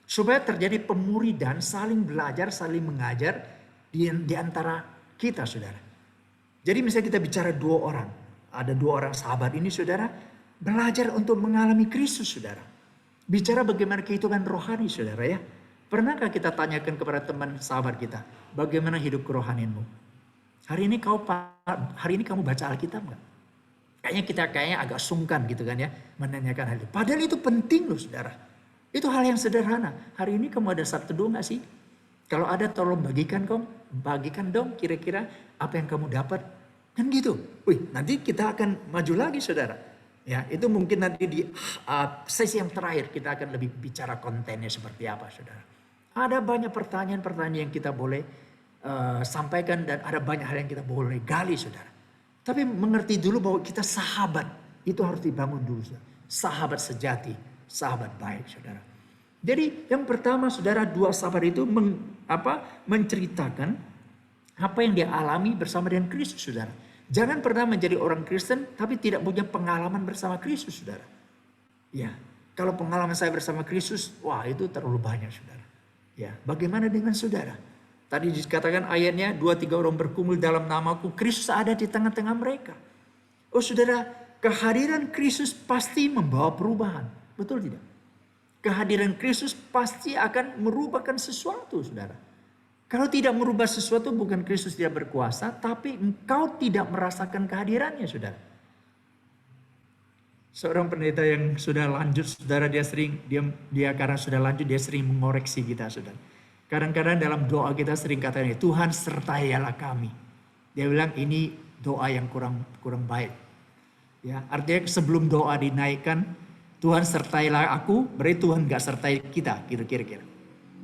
[SPEAKER 1] Supaya terjadi pemuridan, saling belajar, saling mengajar di antara kita saudara. Jadi misalnya kita bicara 2 orang. Ada 2 orang sahabat ini saudara. Belajar untuk mengalami Kristus saudara. Bicara bagaimana kehidupan rohani saudara ya. Pernahkah kita tanyakan kepada teman sahabat kita. Bagaimana hidup kerohanianmu? Hari ini kamu baca Alkitab nggak? Kayaknya agak sungkan gitu kan ya. Menanyakan hal itu. Padahal itu penting loh saudara. Itu hal yang sederhana. Hari ini kamu ada saat teduh nggak sih? Kalau ada tolong bagikan dong kira-kira apa yang kamu dapat. Kan gitu. Wih, nanti kita akan maju lagi saudara. Ya, itu mungkin nanti di sesi yang terakhir kita akan lebih bicara kontennya seperti apa saudara. Ada banyak pertanyaan-pertanyaan yang kita boleh sampaikan dan ada banyak hal yang kita boleh gali saudara. Tapi mengerti dulu bahwa kita sahabat. Itu harus dibangun dulu saudara. Sahabat sejati, sahabat baik saudara. Jadi yang pertama saudara 2 sahabat itu menceritakan apa yang dia alami bersama dengan Kristus saudara. Jangan pernah menjadi orang Kristen tapi tidak punya pengalaman bersama Kristus saudara. Ya, kalau pengalaman saya bersama Kristus, wah itu terlalu banyak saudara. Ya, bagaimana dengan saudara? Tadi dikatakan ayatnya 2-3 orang berkumpul dalam namaku, Kristus ada di tengah-tengah mereka. Oh saudara, kehadiran Kristus pasti membawa perubahan. Betul tidak? Kehadiran Kristus pasti akan merubahkan sesuatu saudara. Kalau tidak merubah sesuatu bukan Kristus tidak berkuasa, tapi engkau tidak merasakan kehadirannya saudara. Seorang pendeta yang sudah lanjut saudara, dia karena sudah lanjut dia sering mengoreksi kita saudara. Kadang-kadang dalam doa kita sering katanya, Tuhan sertailah kami. Dia bilang ini doa yang kurang baik. Ya, artinya sebelum doa dinaikkan, Tuhan sertailah aku, berarti Tuhan gak sertai kita gitu kira-kira.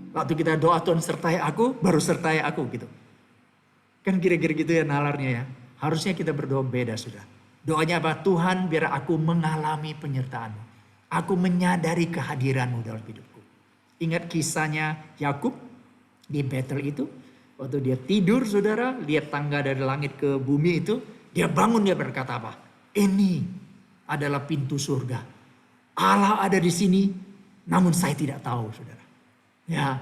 [SPEAKER 1] Waktu kita doa Tuhan sertai aku, baru sertai aku gitu. Kan kira-kira gitu ya nalarnya ya. Harusnya kita berdoa beda sudah. Doanya apa? Tuhan biar aku mengalami penyertaan-Mu. Aku menyadari kehadiran-Mu dalam hidupku. Ingat kisahnya Yakub di Betel itu. Waktu dia tidur saudara, lihat tangga dari langit ke bumi itu. Dia bangun, dia berkata apa? Ini adalah pintu surga. Allah ada di sini, namun saya tidak tahu saudara. Ya,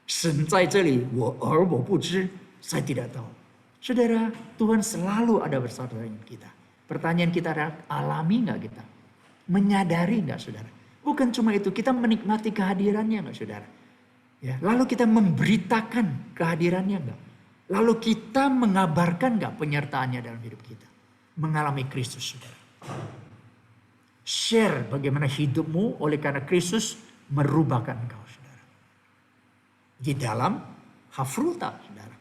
[SPEAKER 1] 神在这里，而我不知, saya tidak tahu. Saudara, Tuhan selalu ada bersama dengan kita. Pertanyaan kita adalah, alami nggak kita? Menyadari nggak saudara? Bukan cuma itu, kita menikmati kehadirannya nggak saudara? Ya, lalu kita memberitakan kehadirannya nggak? Lalu kita mengabarkan nggak penyertaannya dalam hidup kita? Mengalami Kristus saudara. Share bagaimana hidupmu oleh karena Kristus merubahkan engkau saudara. Di dalam hafruta saudara.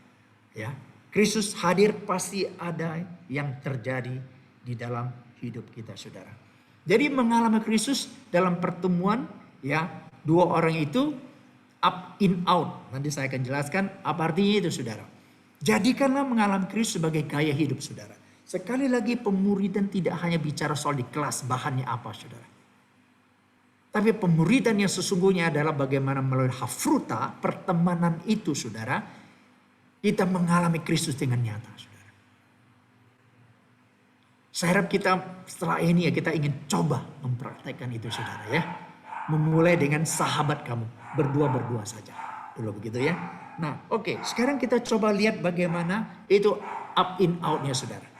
[SPEAKER 1] Ya, Kristus hadir pasti ada yang terjadi di dalam hidup kita saudara. Jadi mengalami Kristus dalam pertemuan ya 2 orang itu up in out. Nanti saya akan jelaskan apa artinya itu saudara. Jadikanlah mengalami Kristus sebagai gaya hidup saudara. Sekali lagi pemuridan tidak hanya bicara soal di kelas bahannya apa saudara. Tapi pemuridan yang sesungguhnya adalah bagaimana melalui hafruta, pertemanan itu saudara, kita mengalami Kristus dengan nyata saudara. Saya harap kita setelah ini ya kita ingin coba mempraktekkan itu saudara ya. Memulai dengan sahabat kamu, berdua saja. Dulu begitu ya. Nah oke, sekarang kita coba lihat bagaimana itu up in out-nya saudara.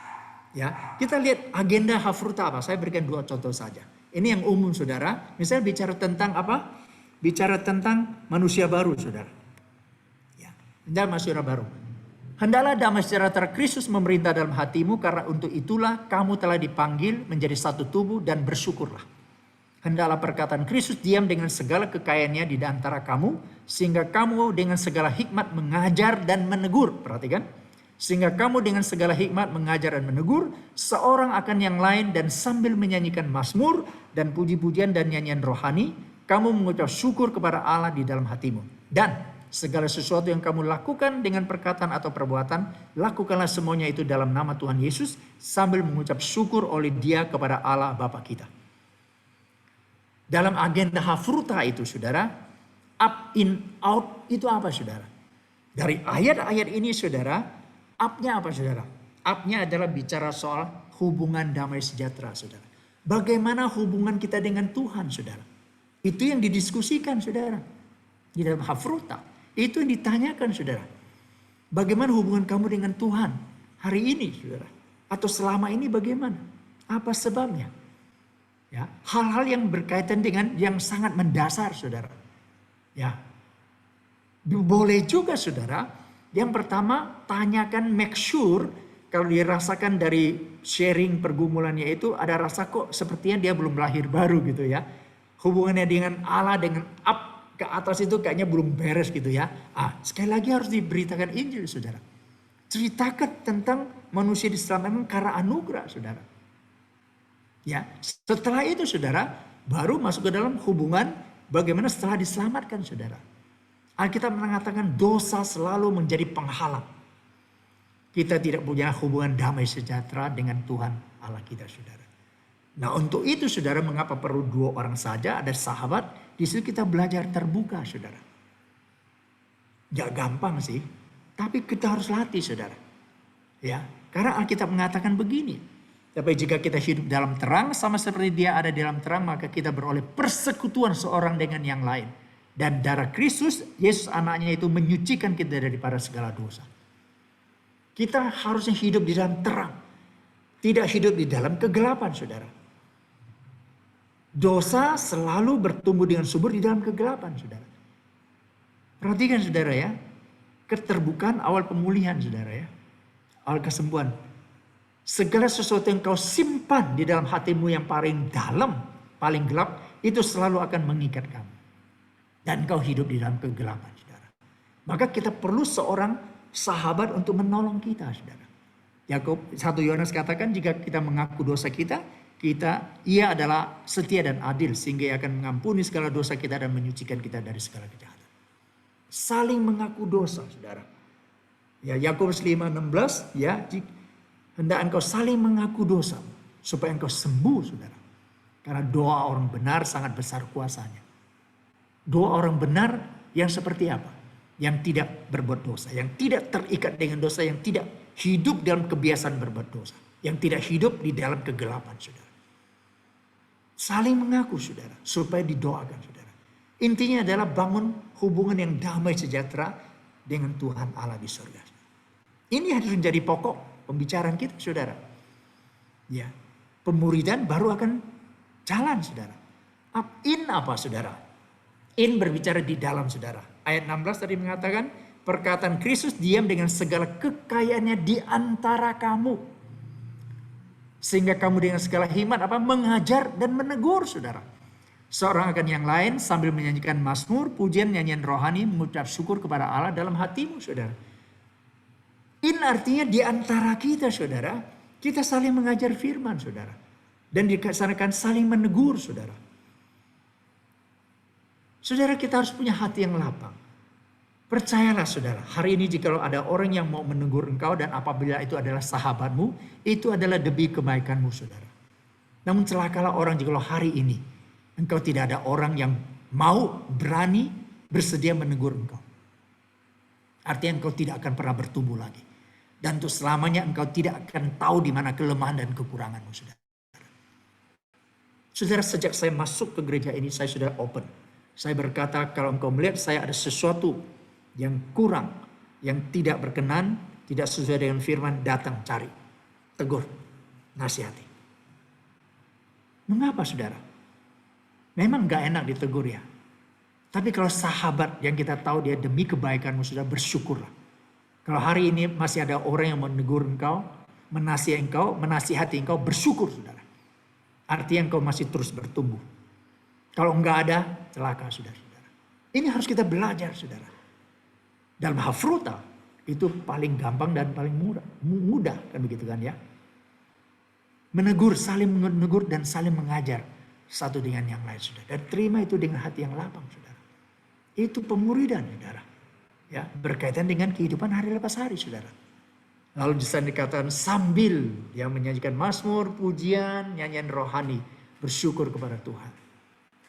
[SPEAKER 1] Ya, kita lihat agenda hafruta apa, saya berikan 2 contoh saja. Ini yang umum saudara. Misalnya bicara tentang apa? Bicara tentang manusia baru saudara. Ya, manusia baru. Hendaklah damai sejahtera Kristus memerintah dalam hatimu, karena untuk itulah kamu telah dipanggil menjadi satu tubuh, dan bersyukurlah. Hendaklah perkataan Kristus diam dengan segala kekayaannya di antara kamu, sehingga kamu dengan segala hikmat mengajar dan menegur. Perhatikan. Sehingga kamu dengan segala hikmat mengajar dan menegur seorang akan yang lain, dan sambil menyanyikan mazmur dan puji-pujian dan nyanyian rohani, kamu mengucap syukur kepada Allah di dalam hatimu. Dan segala sesuatu yang kamu lakukan dengan perkataan atau perbuatan, lakukanlah semuanya itu dalam nama Tuhan Yesus, sambil mengucap syukur oleh Dia kepada Allah Bapa kita. Dalam agenda Hafruta itu saudara, up in out itu apa saudara? Dari ayat-ayat ini saudara, up-nya apa saudara? Up-nya adalah bicara soal hubungan damai sejahtera saudara. Bagaimana hubungan kita dengan Tuhan saudara? Itu yang didiskusikan saudara. Di dalam Hafruta. Itu yang ditanyakan saudara. Bagaimana hubungan kamu dengan Tuhan hari ini saudara? Atau selama ini bagaimana? Apa sebabnya? Ya, hal-hal yang berkaitan dengan yang sangat mendasar saudara. Ya. Boleh juga saudara. Yang pertama, tanyakan, make sure kalau dirasakan dari sharing pergumulannya itu ada rasa kok sepertinya dia belum lahir baru gitu ya. Hubungannya dengan Allah, dengan up ke atas itu kayaknya belum beres gitu ya. Sekali lagi harus diberitakan Injil saudara. Ceritakan tentang manusia diselamatkan karena anugerah saudara. Ya, setelah itu saudara baru masuk ke dalam hubungan bagaimana setelah diselamatkan saudara. Alkitab mengatakan dosa selalu menjadi penghalang. Kita tidak punya hubungan damai sejahtera dengan Tuhan Allah kita saudara. Nah untuk itu saudara, mengapa perlu 2 orang saja, ada sahabat, di situ kita belajar terbuka saudara. Gak gampang sih, tapi kita harus latih saudara. Ya, karena Alkitab mengatakan begini. Tapi jika kita hidup dalam terang sama seperti Dia ada di dalam terang, maka kita beroleh persekutuan seorang dengan yang lain. Dan darah Kristus, Yesus anaknya itu menyucikan kita daripada segala dosa. Kita harusnya hidup di dalam terang. Tidak hidup di dalam kegelapan saudara. Dosa selalu bertumbuh dengan subur di dalam kegelapan saudara. Perhatikan saudara ya. Keterbukaan awal pemulihan saudara ya. Awal kesembuhan. Segala sesuatu yang kau simpan di dalam hatimu yang paling dalam, paling gelap, itu selalu akan mengikat kamu. Dan kau hidup di dalam kegelapan saudara. Maka kita perlu seorang sahabat untuk menolong kita saudara. Yakub 1 Yohanes katakan jika kita mengaku dosa kita, ia adalah setia dan adil sehingga ia akan mengampuni segala dosa kita dan menyucikan kita dari segala kejahatan. Saling mengaku dosa saudara. Ya, Yakobus 5:16 ya, hendak engkau saling mengaku dosa supaya engkau sembuh saudara. Karena doa orang benar sangat besar kuasanya. Doa orang benar yang seperti apa? Yang tidak berbuat dosa, yang tidak terikat dengan dosa, yang tidak hidup dalam kebiasaan berbuat dosa, yang tidak hidup di dalam kegelapan saudara. Saling mengaku saudara, supaya didoakan saudara. Intinya adalah bangun hubungan yang damai sejahtera dengan Tuhan Allah di surga. Ini harus menjadi pokok pembicaraan kita saudara. Ya, pemuridan baru akan jalan saudara. In apa saudara? In berbicara di dalam saudara. Ayat 16 tadi mengatakan perkataan Kristus diam dengan segala kekayaannya di antara kamu. Sehingga kamu dengan segala hikmat mengajar dan menegur saudara. Seorang akan yang lain sambil menyanyikan mazmur, pujian, nyanyian rohani, mengucap syukur kepada Allah dalam hatimu saudara. In artinya di antara kita saudara, kita saling mengajar firman saudara. Dan dikasarkan saling menegur saudara. Saudara, kita harus punya hati yang lapang. Percayalah saudara, hari ini jika ada orang yang mau menegur engkau dan apabila itu adalah sahabatmu, itu adalah demi kebaikanmu saudara. Namun celakalah orang jika hari ini engkau tidak ada orang yang mau, berani, bersedia menegur engkau. Artinya engkau tidak akan pernah bertumbuh lagi. Dan untuk selamanya engkau tidak akan tahu di mana kelemahan dan kekuranganmu saudara. Saudara, sejak saya masuk ke gereja ini saya sudah open. Saya berkata kalau engkau melihat saya ada sesuatu yang kurang, yang tidak berkenan, tidak sesuai dengan firman, datang cari, tegur, nasihati. Mengapa saudara? Memang gak enak ditegur ya. Tapi kalau sahabat yang kita tahu dia demi kebaikanmu, sudah bersyukurlah. Kalau hari ini masih ada orang yang menegur engkau, menasihati engkau, bersyukur saudara. Artinya engkau masih terus bertumbuh. Kalau enggak ada, celaka saudara-saudara. Ini harus kita belajar saudara. Dalam hafruta itu paling gampang dan paling mudah kan begitu kan ya. Menegur, saling menegur dan saling mengajar satu dengan yang lain saudara. Dan terima itu dengan hati yang lapang saudara. Itu pemuridan saudara. Ya, berkaitan dengan kehidupan hari lepas hari saudara. Lalu di sana dikatakan sambil dia menyanyikan mazmur, pujian, nyanyian rohani, bersyukur kepada Tuhan.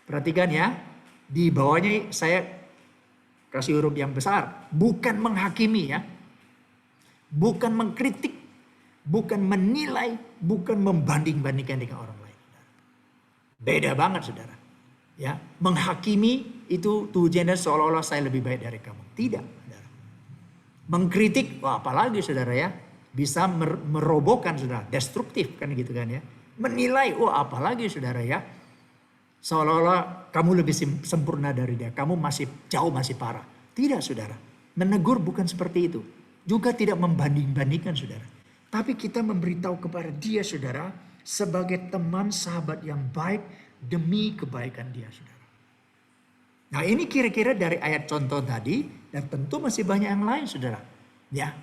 [SPEAKER 1] Perhatikan ya, di bawahnya saya kasih huruf yang besar, bukan menghakimi ya. Bukan mengkritik, bukan menilai, bukan membanding-bandingkan dengan orang lain. Beda banget saudara. Ya, menghakimi itu tujuannya seolah-olah saya lebih baik dari kamu. Tidak, saudara. Mengkritik, wah apalagi saudara ya, bisa merobohkan saudara, destruktif kan gitu kan ya. Menilai, wah apalagi saudara ya, seolah-olah kamu lebih sempurna dari dia, kamu masih jauh, masih parah. Tidak saudara, menegur bukan seperti itu. Juga tidak membanding-bandingkan saudara. Tapi kita memberitahu kepada dia saudara, sebagai teman sahabat yang baik, demi kebaikan dia saudara. Nah ini kira-kira dari ayat contoh tadi, dan tentu masih banyak yang lain saudara. Ya,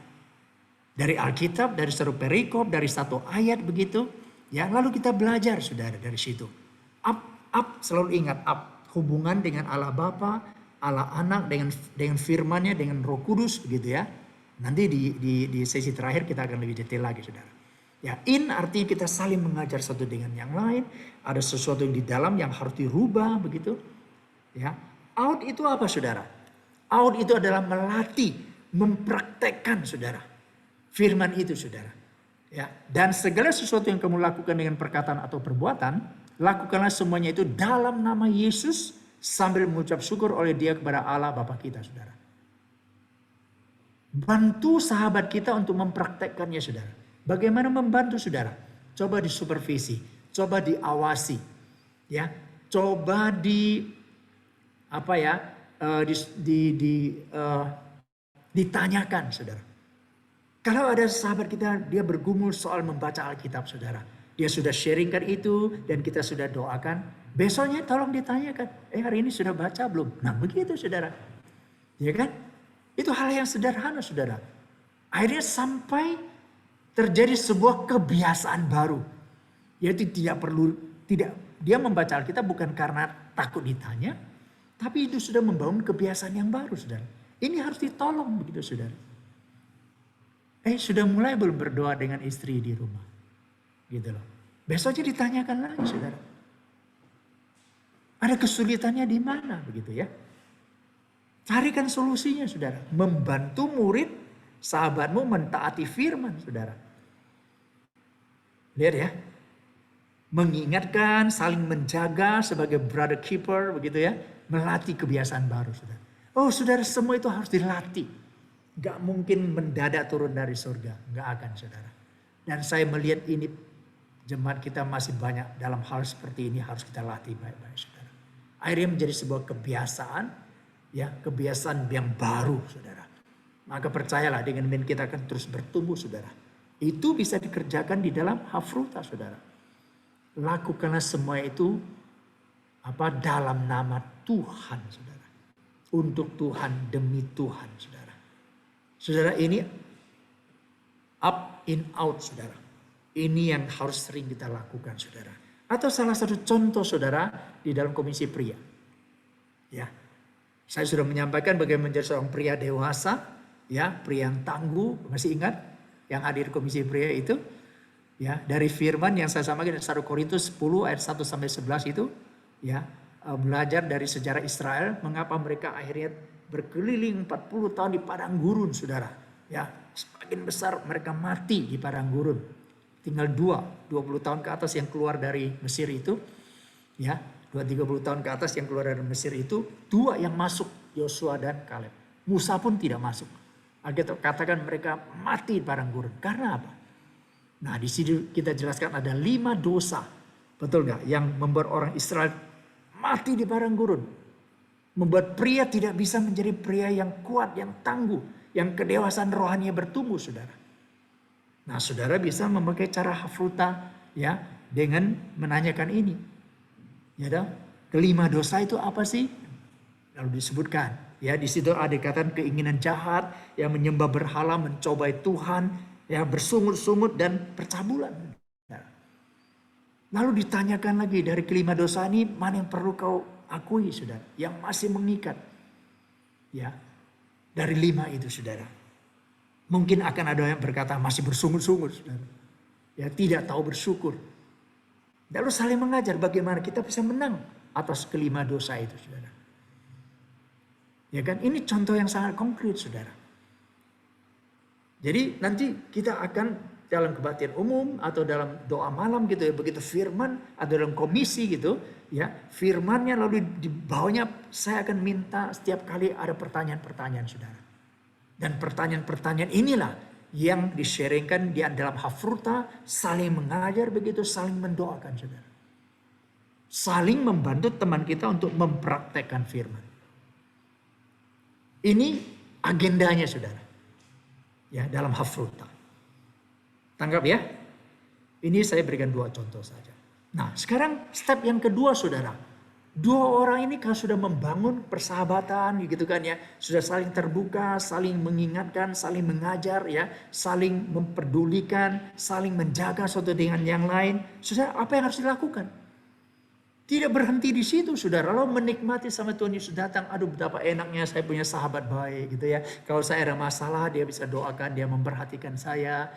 [SPEAKER 1] dari Alkitab, dari satu perikop, dari satu ayat begitu. Ya, lalu kita belajar saudara dari situ. Selalu ingat hubungan dengan Allah Bapa, Allah Anak, dengan firman-Nya, dengan Roh Kudus begitu ya. Nanti di sesi terakhir kita akan lebih detail lagi saudara. Ya, in artinya kita saling mengajar satu dengan yang lain. Ada sesuatu yang di dalam yang harus dirubah begitu. Ya, out itu apa saudara? Out itu adalah melatih, mempraktekkan saudara. Firman itu saudara. Ya, dan segala sesuatu yang kamu lakukan dengan perkataan atau perbuatan, lakukanlah semuanya itu dalam nama Yesus sambil mengucap syukur oleh Dia kepada Allah Bapa kita saudara. Bantu sahabat kita untuk mempraktekkannya saudara. Bagaimana membantu saudara? Coba disupervisi, coba diawasi, ya, coba ditanyakan, saudara. Kalau ada sahabat kita dia bergumul soal membaca Alkitab, saudara, dia sudah sharingkan itu dan kita sudah doakan. Besoknya tolong ditanyakan, hari ini sudah baca belum? Nah begitu saudara, ya kan? Itu hal yang sederhana saudara. Akhirnya sampai terjadi sebuah kebiasaan baru. Yaitu dia membaca Alkitab bukan karena takut ditanya. Tapi itu sudah membangun kebiasaan yang baru saudara. Ini harus ditolong begitu saudara. Sudah mulai belum berdoa dengan istri di rumah? Gitu loh. Besoknya ditanyakan lagi saudara. Ada kesulitannya di mana begitu ya. Carikan solusinya saudara. Membantu murid sahabatmu mentaati firman saudara. Lihat ya. Mengingatkan, saling menjaga sebagai brother keeper begitu ya. Melatih kebiasaan baru saudara. Oh saudara, semua itu harus dilatih. Gak mungkin mendadak turun dari surga. Gak akan saudara. Dan saya melihat ini jemaat kita masih banyak dalam hal seperti ini harus kita latih baik-baik saudara. Akhirnya menjadi sebuah kebiasaan. Ya, kebiasaan yang baru saudara. Maka percayalah dengan kita akan terus bertumbuh saudara. Itu bisa dikerjakan di dalam hafruta saudara. Lakukanlah semua itu dalam nama Tuhan saudara. Untuk Tuhan, demi Tuhan saudara. Saudara, ini up in out saudara. Ini yang harus sering kita lakukan saudara. Atau salah satu contoh saudara di dalam komisi pria. Ya. Saya sudah menyampaikan bagaimana menjadi seorang pria dewasa, ya, pria yang tangguh, masih ingat yang hadir komisi pria itu, ya, dari firman yang saya sampaikan 1 Korintus 10 ayat 1 sampai 11 itu, ya, belajar dari sejarah Israel, mengapa mereka akhirnya berkeliling 40 tahun di padang gurun, saudara, ya, sebagian besar mereka mati di padang gurun, tinggal 20 tahun ke atas yang keluar dari Mesir itu, ya. 30 tahun ke atas yang keluar dari Mesir itu, 2 yang masuk, Yosua dan Kaleb. Musa pun tidak masuk. Alkitab katakan mereka mati di padang gurun. Karena apa? Nah di sini kita jelaskan ada 5 dosa. Betul gak? Yang membuat orang Israel mati di padang gurun. Membuat pria tidak bisa menjadi pria yang kuat, yang tangguh, yang kedewasaan rohaninya bertumbuh, saudara. Nah, saudara bisa memakai cara hafruta ya dengan menanyakan ini. Ya, kelima dosa itu apa sih? Lalu disebutkan, ya di situ ada dikatakan keinginan jahat, yang menyembah berhala, mencobai Tuhan, ya bersungut-sungut dan percabulan. Lalu ditanyakan lagi dari kelima dosa ini mana yang perlu kau akui, saudara, yang masih mengikat. Ya, dari 5 itu, saudara. Mungkin akan ada yang berkata masih bersungut-sungut, saudara. Ya, tidak tahu bersyukur. Lalu saling mengajar bagaimana kita bisa menang atas kelima dosa itu, saudara. Ya kan, ini contoh yang sangat konkret, saudara. Jadi nanti kita akan dalam kebaktian umum atau dalam doa malam gitu ya, begitu firman atau dalam komisi gitu ya, firmannya lalu dibawanya saya akan minta setiap kali ada pertanyaan-pertanyaan, saudara. Dan pertanyaan-pertanyaan inilah yang di-sharingkan di dalam hafruta, saling mengajar begitu, saling mendoakan, saudara. Saling membantu teman kita untuk mempraktekkan firman. Ini agendanya, saudara. Ya, dalam hafruta. Tangkap ya. Ini saya berikan 2 contoh saja. Nah, sekarang step yang kedua, saudara. 2 orang ini kalau sudah membangun persahabatan gitu kan ya, sudah saling terbuka, saling mengingatkan, saling mengajar ya, saling memperdulikan, saling menjaga satu dengan yang lain. Saudara, apa yang harus dilakukan? Tidak berhenti di situ, saudara. Lalu menikmati sama Tuhan Yesus datang. Aduh, betapa enaknya saya punya sahabat baik gitu ya. Kalau saya ada masalah, dia bisa doakan, dia memperhatikan saya.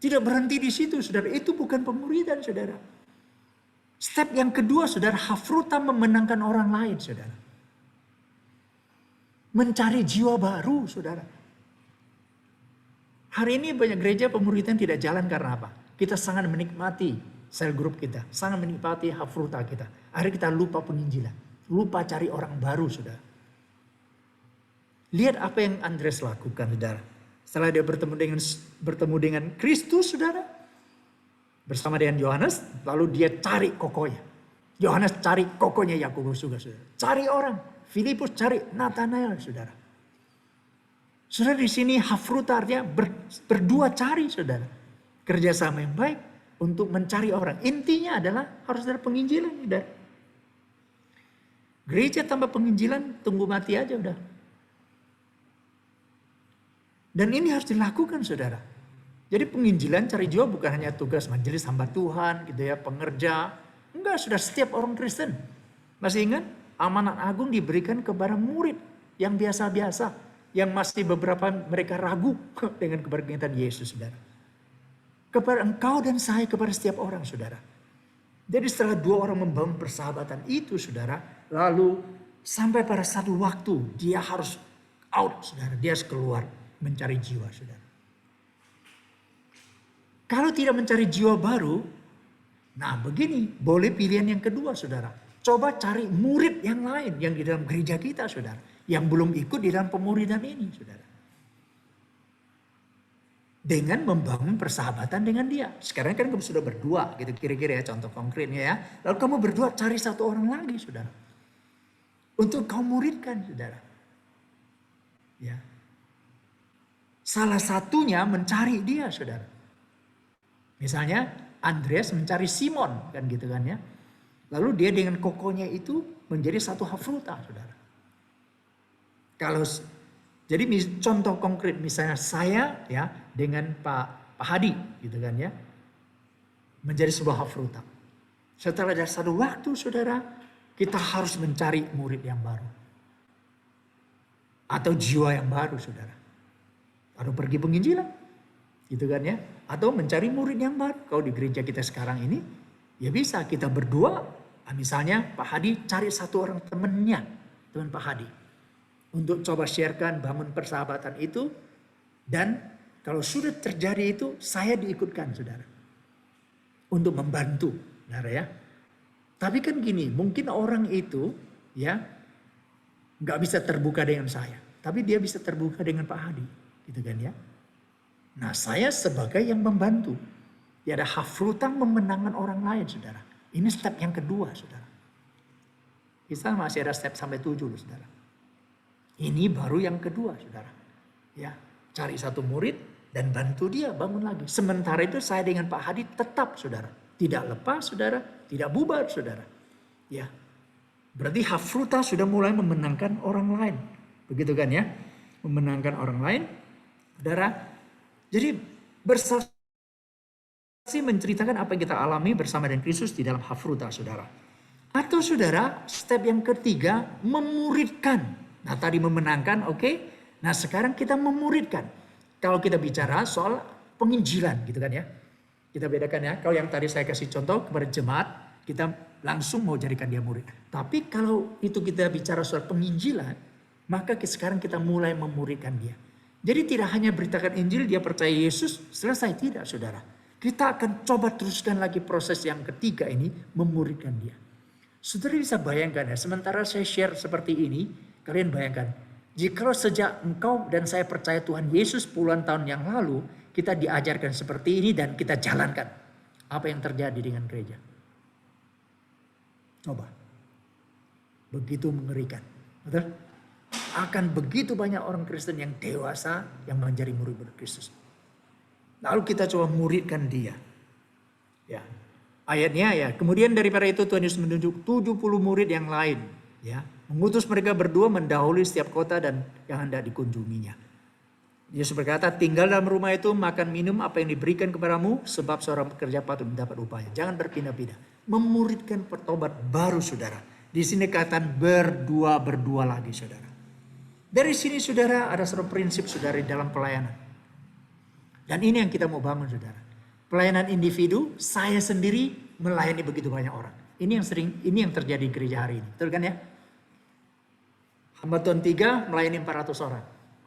[SPEAKER 1] Tidak berhenti di situ, saudara. Itu bukan pemuridan, saudara. Step yang kedua, saudara, hafruta memenangkan orang lain, saudara. Mencari jiwa baru, saudara. Hari ini banyak gereja pemuridan tidak jalan karena apa? Kita sangat menikmati sel grup kita, sangat menikmati hafruta kita. Akhirnya kita lupa penginjilan, lupa cari orang baru, saudara. Lihat apa yang Andreas lakukan, saudara. Setelah dia bertemu dengan Kristus, saudara, bersama dengan Yohanes, lalu dia cari kokonya. Yohanes cari kokonya Yakobus juga, saudara. Cari orang. Filipus cari Nathanael, saudara. Saudara, di sini hafruta artinya berdua cari, saudara. Kerjasama yang baik untuk mencari orang. Intinya adalah harus ada penginjilan, saudara. Gereja tanpa penginjilan tunggu mati aja udah. Dan ini harus dilakukan, saudara. Jadi penginjilan cari jiwa bukan hanya tugas majelis hamba Tuhan gitu ya, pengerja. Enggak, sudah setiap orang Kristen. Masih ingat? Amanat agung diberikan kepada murid yang biasa-biasa. Yang masih beberapa mereka ragu dengan keberkhianatan Yesus, saudara. Kepada engkau dan saya, kepada setiap orang, saudara. Jadi setelah 2 orang membangun persahabatan itu, saudara. Lalu sampai pada satu waktu dia harus out, saudara. Dia harus keluar. Mencari jiwa, saudara. Kalau tidak mencari jiwa baru, nah begini, boleh pilihan yang kedua, saudara. Coba cari murid yang lain yang di dalam gereja kita, saudara. Yang belum ikut di dalam pemuridan ini, saudara. Dengan membangun persahabatan dengan dia. Sekarang kan kamu sudah berdua, gitu kira-kira ya, contoh konkretnya ya. Lalu kamu berdua cari 1 orang lagi, saudara. Untuk kau muridkan, saudara. Ya. Salah satunya mencari dia, saudara. Misalnya Andreas mencari Simon, kan gitu kan ya. Lalu dia dengan kokonya itu menjadi satu hafruta, saudara. Kalau jadi contoh konkret misalnya saya ya dengan Pak Hadi, gitu kan ya, menjadi sebuah hafruta. Setelah ada satu waktu, saudara, kita harus mencari murid yang baru atau jiwa yang baru, saudara. Atau pergi penginjilan, gitu kan ya. Atau mencari murid yang baru. Kalau di gereja kita sekarang ini, ya bisa kita berdua. Misalnya Pak Hadi cari 1 orang temannya, teman Pak Hadi. Untuk coba sharekan, bangun persahabatan itu. Dan kalau sudah terjadi itu, saya diikutkan, saudara. Untuk membantu, saudara ya. Tapi kan gini, mungkin orang itu ya nggak bisa terbuka dengan saya. Tapi dia bisa terbuka dengan Pak Hadi. Gitu kan ya. Nah, saya sebagai yang membantu. Ya, ada hafruta memenangkan orang lain, saudara. Ini step yang kedua, saudara. Kita masih ada step sampai 7 loh saudara. Ini baru yang kedua saudara. Ya, cari satu murid dan bantu dia bangun lagi. Sementara itu saya dengan Pak Hadi tetap saudara. Tidak lepas saudara, tidak bubar saudara. Ya, berarti Hafruta sudah mulai memenangkan orang lain. Begitu kan ya, memenangkan orang lain. Saudara, jadi bersaksi menceritakan apa yang kita alami bersama dengan Kristus di dalam Hafruta saudara. Atau saudara, step yang ketiga, memuridkan. Nah tadi memenangkan, oke. Nah sekarang kita memuridkan. Kalau kita bicara soal penginjilan gitu kan ya. Kita bedakan ya, kalau yang tadi saya kasih contoh kepada jemaat, kita langsung mau jadikan dia murid. Tapi kalau itu kita bicara soal penginjilan, maka sekarang kita mulai memuridkan dia. Jadi tidak hanya beritakan Injil, dia percaya Yesus, selesai. Tidak saudara. Kita akan coba teruskan lagi proses yang ketiga ini, memuridkan dia. Saudara bisa bayangkan ya, sementara saya share seperti ini, kalian bayangkan. Jika sejak engkau dan saya percaya Tuhan Yesus puluhan tahun yang lalu, kita diajarkan seperti ini dan kita jalankan. Apa yang terjadi dengan gereja? Coba. Begitu mengerikan. Betul? Akan begitu banyak orang Kristen yang dewasa yang menjadi murid-murid Kristus. Lalu kita coba muridkan dia. Ya. Ayatnya ya, kemudian daripada itu Tuhan Yesus menunjuk 70 murid yang lain. Ya, mengutus mereka berdua mendahului setiap kota dan yang hendak dikunjunginya. Yesus berkata, tinggal dalam rumah itu, makan minum apa yang diberikan kepadamu, sebab seorang pekerja patut mendapat upahnya. Jangan berpindah-pindah. Memuridkan pertobat baru saudara. Di sini katakan berdua-berdua lagi saudara. Dari sini saudara ada satu prinsip saudara di dalam pelayanan. Dan ini yang kita mau bangun saudara. Pelayanan individu, saya sendiri melayani begitu banyak orang. Ini yang terjadi di gereja hari ini. Betul kan ya? Hamba Tuhan 3 melayani 400 orang.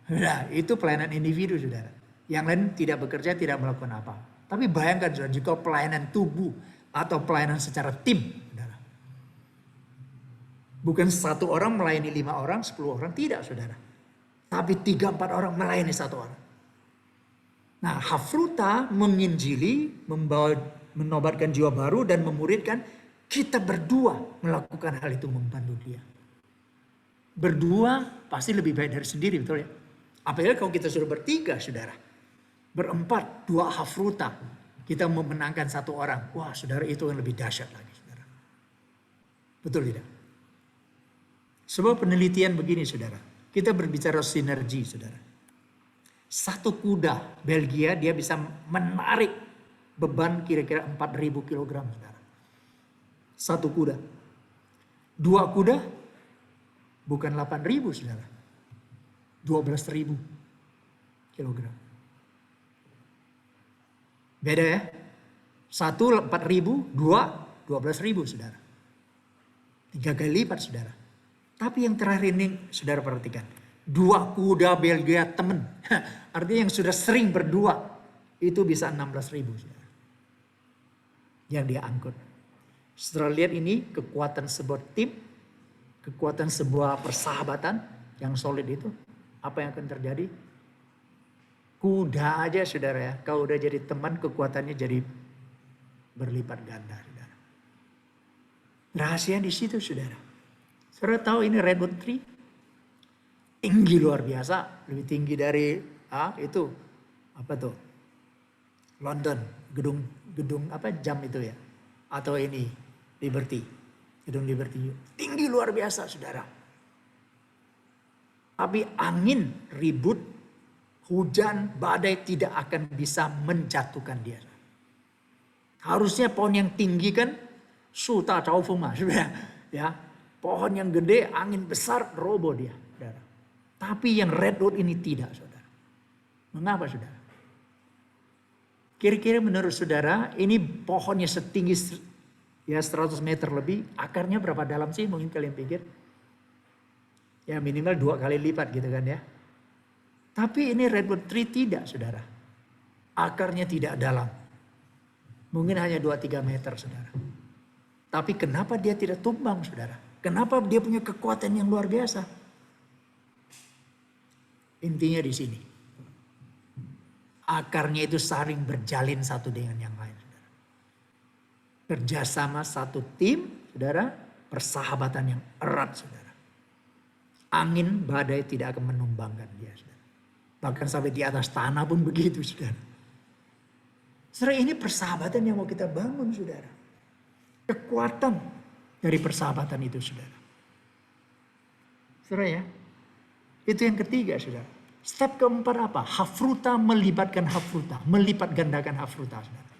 [SPEAKER 1] Nah, itu pelayanan individu saudara. Yang lain tidak bekerja, tidak melakukan apa. Tapi bayangkan saudara, jika pelayanan tubuh atau pelayanan secara tim. Saudara. Bukan satu orang melayani 5 orang, 10 orang. Tidak saudara. Tapi 3-4 orang melayani satu orang. Nah, Hafruta menginjili, menobatkan jiwa baru dan memuridkan. Kita berdua melakukan hal itu, membantu dia. Berdua pasti lebih baik dari sendiri, betul ya? Apalagi kalau kita sudah bertiga, saudara. Berempat, 2 Hafruta. Kita memenangkan satu orang. Wah, saudara, itu yang lebih dahsyat lagi, saudara. Betul tidak? Sebuah penelitian begini, saudara. Kita berbicara sinergi, saudara. Satu kuda Belgia dia bisa menarik beban kira-kira 4.000 kilogram, saudara. Satu kuda. 2 kuda bukan 8.000, saudara. 12.000 kilogram. Beda ya. 1 4.000, 2 12.000, saudara. 3 kali lipat, saudara. Tapi yang terakhir ini, saudara perhatikan. 2 kuda Belgia temen. Artinya yang sudah sering berdua. Itu bisa 16.000. Saudara. Yang dia angkut. Setelah lihat ini kekuatan sebuah tim. Kekuatan sebuah persahabatan yang solid itu. Apa yang akan terjadi? Kuda aja saudara ya. Kalau udah jadi teman kekuatannya jadi berlipat ganda. Saudara. Rahasia di situ saudara. Saudara tahu ini redwood tree? Tinggi luar biasa, lebih tinggi dari itu apa tuh? London, gedung apa jam itu ya? Atau ini Liberty, gedung Liberty, tinggi luar biasa, saudara. Tapi angin, ribut, hujan, badai tidak akan bisa menjatuhkan dia. Harusnya pohon yang tinggi kan, suta caufung saudara, ya, pohon yang gede, angin besar, roboh dia, saudara. Tapi yang redwood ini tidak, saudara. Mengapa, saudara? Kira-kira menurut saudara, ini pohonnya setinggi ya 100 meter lebih, akarnya berapa dalam sih mungkin kalian pikir? Ya minimal 2 kali lipat gitu kan ya. Tapi ini redwood tree tidak, saudara. Akarnya tidak dalam. Mungkin hanya 2-3 meter, saudara. Tapi kenapa dia tidak tumbang, saudara? Kenapa dia punya kekuatan yang luar biasa? Intinya di sini. Akarnya itu saling berjalin satu dengan yang lain. Saudara. Kerjasama satu tim, saudara. persahabatan yang erat, saudara. Angin badai tidak akan menumbangkan dia, saudara. Bahkan sampai di atas tanah pun begitu, saudara. Saudara, ini persahabatan yang mau kita bangun, saudara. Kekuatan dari persahabatan itu, saudara. Saudara ya, itu yang ketiga, saudara. Step keempat apa? Hafruta melibatkan hafruta, melipat gandakan hafruta, saudara.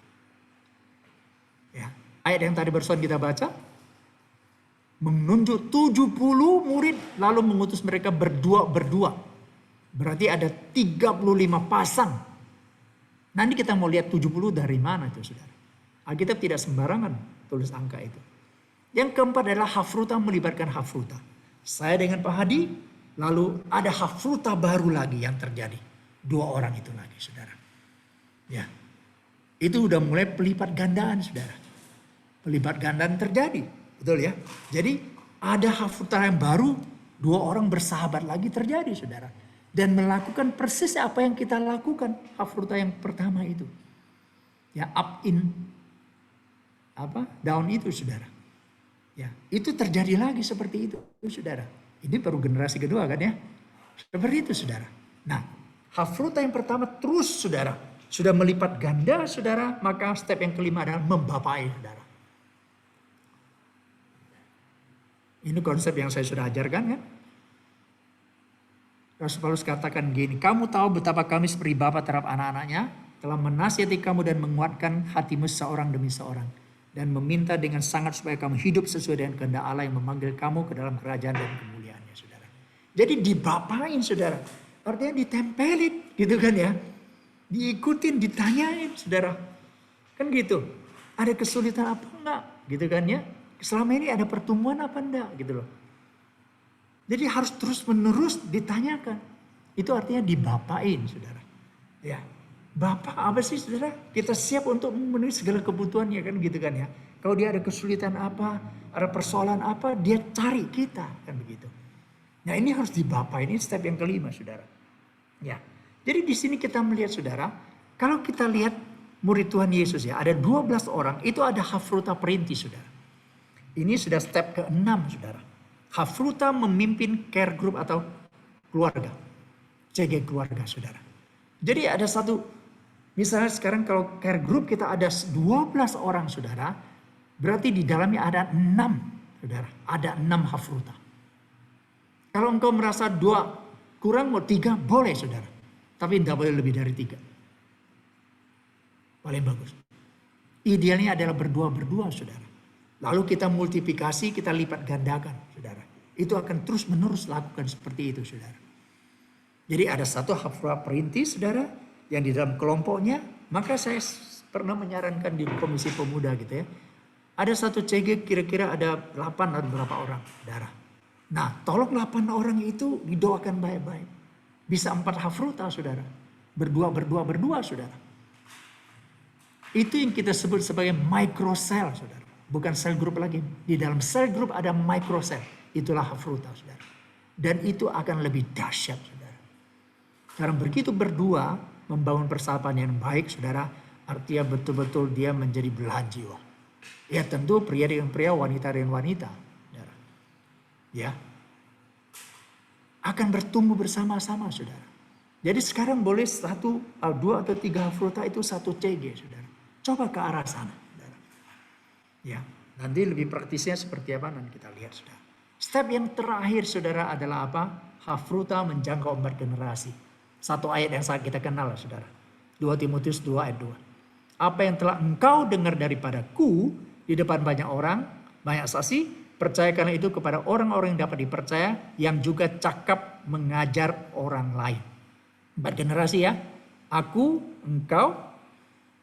[SPEAKER 1] Ya, ayat yang tadi barusan kita baca, menunjuk 70 murid lalu mengutus mereka berdua-berdua. Berarti ada 35 pasang. Nanti kita mau lihat 70 dari mana itu, saudara. Alkitab tidak sembarangan tulis angka itu. Yang keempat adalah hafruta melibatkan hafruta. Saya dengan Pak Hadi, lalu ada hafruta baru lagi yang terjadi. 2 orang itu lagi, saudara. Ya, itu udah mulai pelipat gandaan, saudara. Pelipat gandaan terjadi, betul ya. Jadi ada hafruta yang baru, 2 orang bersahabat lagi terjadi, saudara. Dan melakukan persis apa yang kita lakukan hafruta yang pertama itu. Ya, up in down itu, saudara. Ya, itu terjadi lagi seperti itu, saudara. Ini baru generasi kedua kan ya. Seperti itu, saudara. Nah, hafruta yang pertama terus, saudara. Sudah melipat ganda, saudara. Maka step yang kelima adalah membapai, saudara. Ini konsep yang saya sudah ajarkan kan. Rasul Paulus katakan gini, kamu tahu betapa kami seperti bapa terhadap anak-anaknya, telah menasihati kamu dan menguatkan hatimu seorang demi seorang. Dan meminta dengan sangat supaya kamu hidup sesuai dengan kehendak Allah yang memanggil kamu ke dalam kerajaan dan kemuliaannya, saudara. Jadi dibapain, saudara. Artinya ditempelin, gitu kan ya. Diikutin, ditanyain, saudara. Kan gitu. Ada kesulitan apa enggak, gitu kan ya. Selama ini ada pertumbuhan apa enggak, gitu loh. Jadi harus terus menerus ditanyakan. Itu artinya dibapain, saudara. Ya. Bapak apa sih, saudara? Kita siap untuk memenuhi segala kebutuhannya, kan gitu kan ya. Kalau dia ada kesulitan apa, ada persoalan apa, dia cari kita, kan begitu. Nah, ini harus dibapain, ini step yang kelima, saudara. Ya. Jadi di sini kita melihat, saudara, kalau kita lihat murid Tuhan Yesus ya, ada 12 orang, itu ada hafruta perintis, saudara. Ini sudah step ke-6, saudara. Hafruta memimpin care group atau keluarga. CG keluarga, saudara. Jadi ada satu, misalnya sekarang kalau care group kita ada 12 orang, saudara. Berarti di dalamnya ada 6, saudara. Ada 6 hafruta. Kalau engkau merasa 2 kurang, mau 3, boleh, saudara. Tapi tidak boleh lebih dari 3. Paling bagus. Idealnya adalah berdua-berdua, saudara. Lalu kita multiplikasi, kita lipat gandakan, saudara. Itu akan terus menerus lakukan seperti itu, saudara. Jadi ada satu hafruta perintis, saudara, yang di dalam kelompoknya. Maka saya pernah menyarankan di komisi pemuda gitu ya. Ada satu CG kira-kira ada 8 atau berapa orang, saudara. Nah, tolong 8 orang itu didoakan baik-baik. Bisa 4 hafruta, saudara. Berdua, saudara. Itu yang kita sebut sebagai microcell, saudara. Bukan sel grup lagi. Di dalam sel grup ada microcell. Itulah hafruta, saudara. Dan itu akan lebih dahsyat, saudara. Karena begitu berdua membangun persahabatan yang baik, saudara. Artinya betul-betul dia menjadi belahan jiwa. Ya tentu pria dengan pria, wanita dengan wanita, saudara. Ya. Akan bertumbuh bersama-sama, saudara. Jadi sekarang boleh 1, 2 atau 3 hafruta itu 1 CG, saudara. Coba ke arah sana, saudara. Ya, nanti lebih praktisnya seperti apa nanti kita lihat, saudara. Step yang terakhir, saudara, adalah apa? Hafruta menjangkau 4 generasi. Satu ayat yang sangat kita kenal, saudara. 2 Timotius 2 ayat 2. Apa yang telah engkau dengar daripadaku di depan banyak orang, banyak saksi, percayakanlah itu kepada orang-orang yang dapat dipercaya, yang juga cakap mengajar orang lain. 4 generasi ya. Aku, engkau,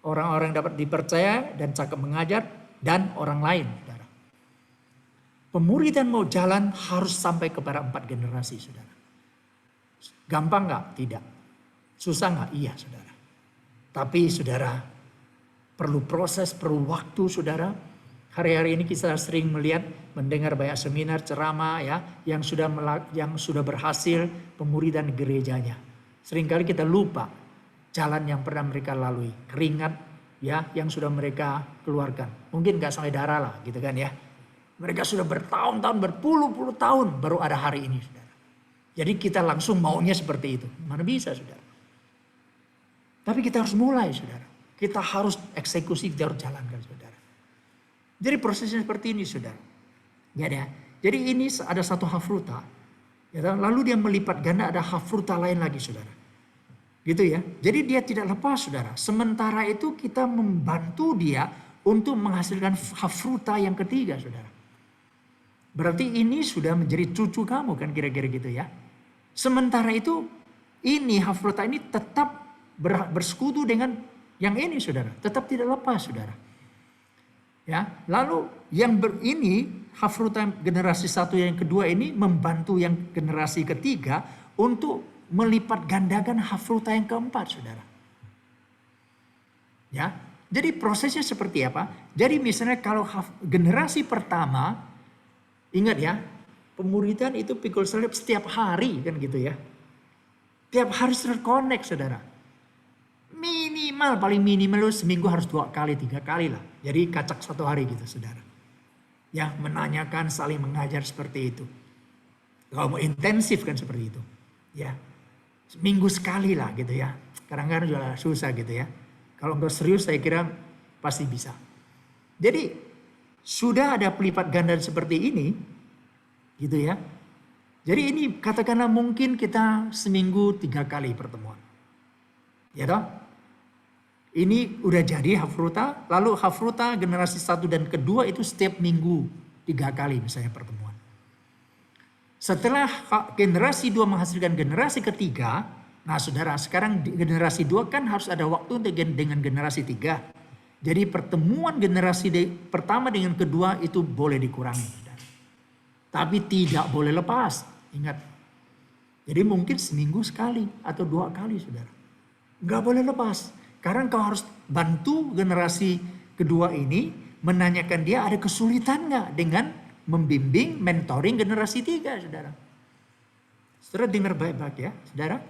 [SPEAKER 1] orang-orang yang dapat dipercaya dan cakap mengajar, dan orang lain, saudara. Pemuridan mau jalan harus sampai kepada 4 generasi, saudara. Gampang nggak? Tidak. Susah nggak? Iya, saudara. Tapi, saudara, perlu proses, perlu waktu, saudara. Hari-hari ini kita sering melihat, mendengar banyak seminar, ceramah, ya, yang sudah berhasil pemuridan gerejanya. Seringkali kita lupa jalan yang pernah mereka lalui, keringat, ya, yang sudah mereka keluarkan. Mungkin gak sampai darah lah gitu kan ya. Mereka sudah bertahun-tahun, berpuluh-puluh tahun baru ada hari ini, saudara. Jadi kita langsung maunya seperti itu. Mana bisa, saudara. Tapi kita harus mulai, saudara. Kita harus eksekusi, kita harus jalankan, saudara. Jadi prosesnya seperti ini, saudara. Ya, jadi ini ada satu hafruta. Ya, lalu dia melipat ganda ada hafruta lain lagi, saudara. Gitu ya. Jadi dia tidak lepas, saudara. Sementara itu kita membantu dia untuk menghasilkan hafruta yang ketiga, saudara. Berarti ini sudah menjadi cucu kamu kan kira-kira gitu ya. Sementara itu ini hafruta ini tetap bersekutu dengan yang ini, saudara. Tetap tidak lepas, saudara. Ya, lalu yang ini hafruta generasi satu yang kedua ini membantu yang generasi ketiga untuk melipat gandakan hafruta yang keempat, saudara. Ya, jadi prosesnya seperti apa? Jadi misalnya kalau generasi pertama, ingat ya, pemuridan itu pikul salib setiap hari kan gitu ya. Tiap hari terkonek, saudara. Minimal, paling minimal seminggu harus 2 kali, 3 kali lah. Jadi kacak 1 hari gitu, saudara. Ya, menanyakan, saling mengajar seperti itu. Kalau mau intensif kan seperti itu. Ya, seminggu sekali lah gitu ya. Kadang-kadang juga susah gitu ya. Kalau enggak serius saya kira pasti bisa. Jadi sudah ada pelipat ganda seperti ini, gitu ya. Jadi ini katakanlah mungkin kita seminggu 3 kali pertemuan. Ya toh? Ini udah jadi hafruta, lalu hafruta generasi 1 dan kedua itu setiap minggu 3 kali misalnya pertemuan. Setelah generasi 2 menghasilkan generasi ketiga, nah saudara sekarang generasi 2 kan harus ada waktu dengan generasi 3. Jadi pertemuan generasi pertama dengan kedua itu boleh dikurangi, saudara. Tapi tidak boleh lepas, ingat. Jadi mungkin seminggu sekali atau 2 kali, saudara. Nggak boleh lepas. Karena kau harus bantu generasi kedua ini menanyakan dia ada kesulitan nggak dengan membimbing, mentoring generasi 3, saudara. Saudara dengar baik-baik ya, saudara.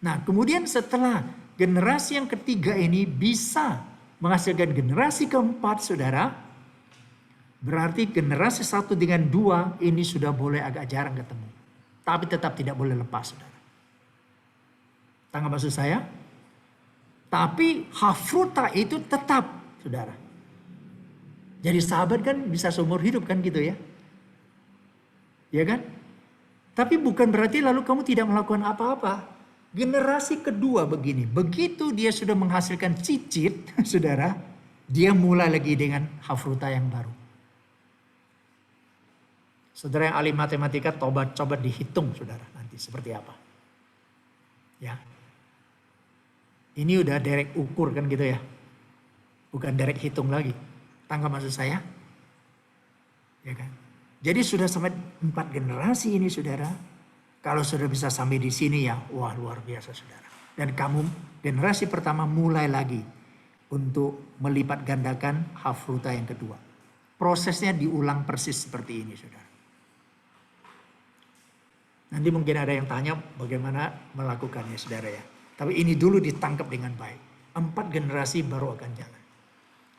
[SPEAKER 1] Nah kemudian setelah generasi yang ketiga ini bisa menghasilkan generasi keempat, saudara. Berarti generasi 1 dengan 2 ini sudah boleh agak jarang ketemu. Tapi tetap tidak boleh lepas, saudara. Tangkap maksud saya? Tapi hafruta itu tetap, saudara. Jadi sahabat kan bisa seumur hidup kan gitu ya. Ya kan? Tapi bukan berarti lalu kamu tidak melakukan apa-apa. Generasi kedua begini, begitu dia sudah menghasilkan cicit, saudara, dia mulai lagi dengan hafruta yang baru. Saudara yang ahli matematika coba dihitung, saudara, nanti seperti apa. Ya. Ini udah direct ukur kan gitu ya. Bukan direct hitung lagi. Tangkap maksud saya? Ya kan? Jadi sudah sampai 4 generasi ini, saudara. Kalau sudah bisa sampai di sini ya, wah luar biasa, saudara. Dan kamu generasi pertama mulai lagi untuk melipat gandakan hafruta yang kedua. Prosesnya diulang persis seperti ini, saudara. Nanti mungkin ada yang tanya bagaimana melakukannya, saudara ya. Tapi ini dulu ditangkap dengan baik. 4 generasi baru akan jalan.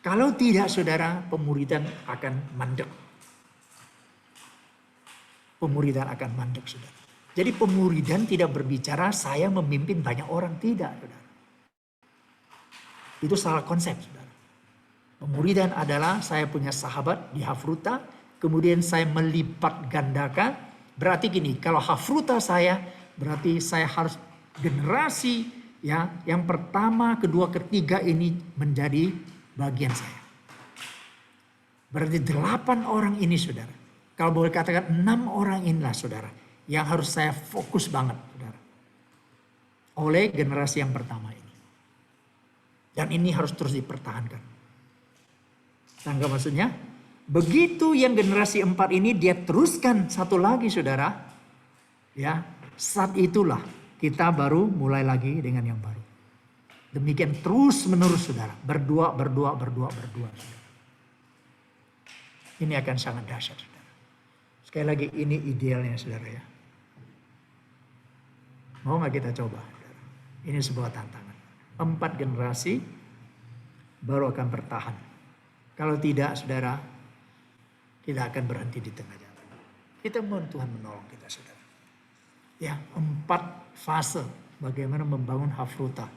[SPEAKER 1] Kalau tidak, saudara, pemuridan akan mandek. Pemuridan akan mandek, saudara. Jadi pemuridan tidak berbicara saya memimpin banyak orang. Tidak, saudara. Itu salah konsep, saudara. Pemuridan adalah saya punya sahabat di hafruta. Kemudian saya melipat gandakan. Berarti gini, kalau hafruta saya berarti saya harus generasi ya yang pertama, kedua, ketiga ini menjadi bagian saya. Berarti 8 orang ini, saudara. Kalau boleh katakan 6 orang inilah, saudara, yang harus saya fokus banget, saudara. Oleh generasi yang pertama ini. Dan ini harus terus dipertahankan. Tangkap maksudnya? Begitu yang generasi 4 ini dia teruskan satu lagi, saudara. Ya, saat itulah kita baru mulai lagi dengan yang baru. Demikian terus menerus, saudara. Berdua. Saudara. Ini akan sangat dahsyat, saudara. Sekali lagi ini idealnya, saudara ya. Mau gak kita coba? Ini sebuah tantangan. 4 generasi baru akan bertahan. Kalau tidak, saudara, tidak akan berhenti di tengah jalan. Kita mohon Tuhan menolong kita, saudara. Ya, 4 fase bagaimana membangun Hafruta.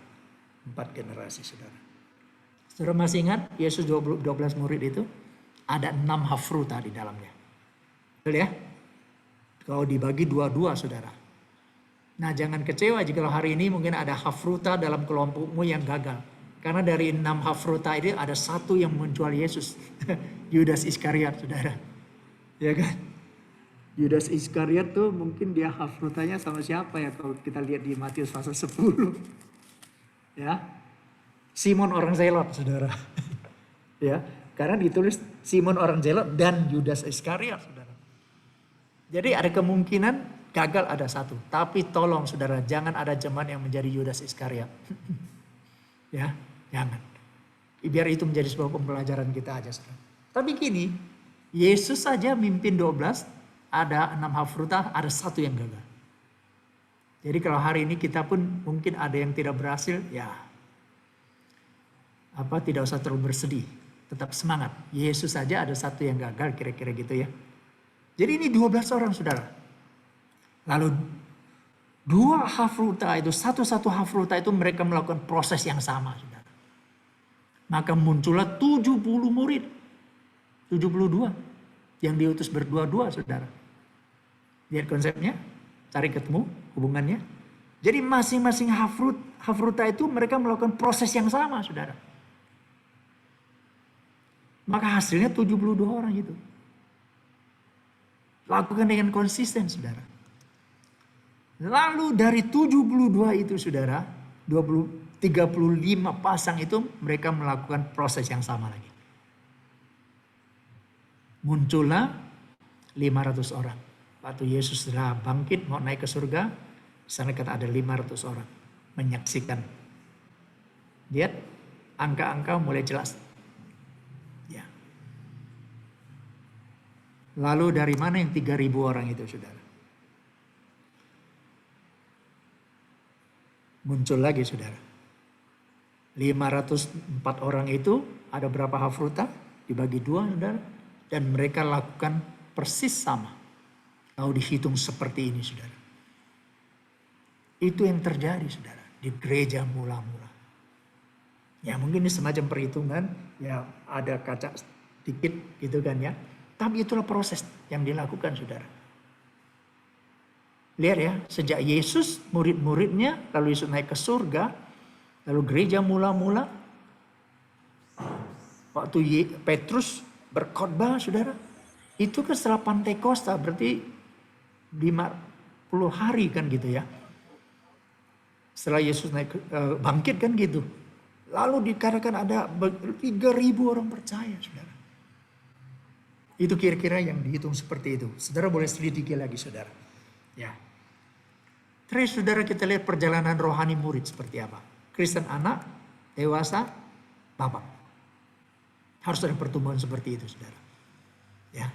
[SPEAKER 1] 4 generasi, saudara. Saudara masih ingat Yesus 12 murid itu? Ada 6 Hafruta di dalamnya. Betul ya? Kalau dibagi 2-2, saudara. Nah, jangan kecewa jika hari ini mungkin ada Hafruta dalam kelompokmu yang gagal. Karena dari 6 Hafruta ini ada 1 yang menjual Yesus. Yudas Iskariot, saudara. Ya kan? Yudas Iskariot tuh mungkin dia Hafrutanya sama siapa ya kalau kita lihat di Matius pasal 10. Ya. Simon orang Zelot, saudara. Ya, karena ditulis Simon orang Zelot dan Yudas Iskariot, saudara. Jadi ada kemungkinan gagal ada 1. Tapi tolong saudara, jangan ada jemaat yang menjadi Yudas Iskariot. Ya, jangan. Biar itu menjadi sebuah pembelajaran kita aja, saudara. Tapi gini, Yesus saja mimpin 12, ada 6 Hafruta, ada 1 yang gagal. Jadi kalau hari ini kita pun mungkin ada yang tidak berhasil, ya tidak usah terlalu bersedih. Tetap semangat. Yesus saja ada 1 yang gagal, kira-kira gitu ya. Jadi ini 12 orang, saudara. Lalu 2 Hafruta itu, satu Hafruta itu mereka melakukan proses yang sama, saudara. Maka muncullah 70 murid. 72 yang diutus berdua-dua, saudara. Lihat konsepnya, cari ketemu hubungannya. Jadi masing-masing Hafruta itu mereka melakukan proses yang sama, saudara. Maka hasilnya 72 orang itu. Lakukan dengan konsisten, saudara. Lalu dari 72 itu, saudara, 35 pasang itu mereka melakukan proses yang sama lagi. Muncullah 500 orang. Waktu Yesus sudah bangkit mau naik ke surga, sana kata ada 500 orang menyaksikan. Lihat angka-angka mulai jelas. Ya. Lalu dari mana yang 3.000 orang itu, saudara? Muncul lagi, saudara. 504 orang itu ada berapa Hafruta? Dibagi 2, saudara. Dan mereka lakukan persis sama. Kalau dihitung seperti ini, saudara. Itu yang terjadi, saudara. Di gereja mula-mula. Ya mungkin ini semacam perhitungan. Ya ada kaca sedikit gitu kan ya. Tapi itulah proses yang dilakukan, saudara. Lihat ya, sejak Yesus, murid-muridnya, lalu Yesus naik ke surga. Lalu gereja mula-mula. Waktu Petrus berkhotbah, saudara, itu kan setelah Pantekosta, berarti 50 hari kan gitu ya. Setelah Yesus naik bangkit kan gitu. Lalu dikatakan ada 3.000 orang percaya, saudara. Itu kira-kira yang dihitung seperti itu. Saudara boleh selidiki lagi, saudara. Ya. Terus saudara kita lihat perjalanan rohani murid seperti apa. Kristen anak, dewasa, bapak. Harus ada pertumbuhan seperti itu, saudara. Ya,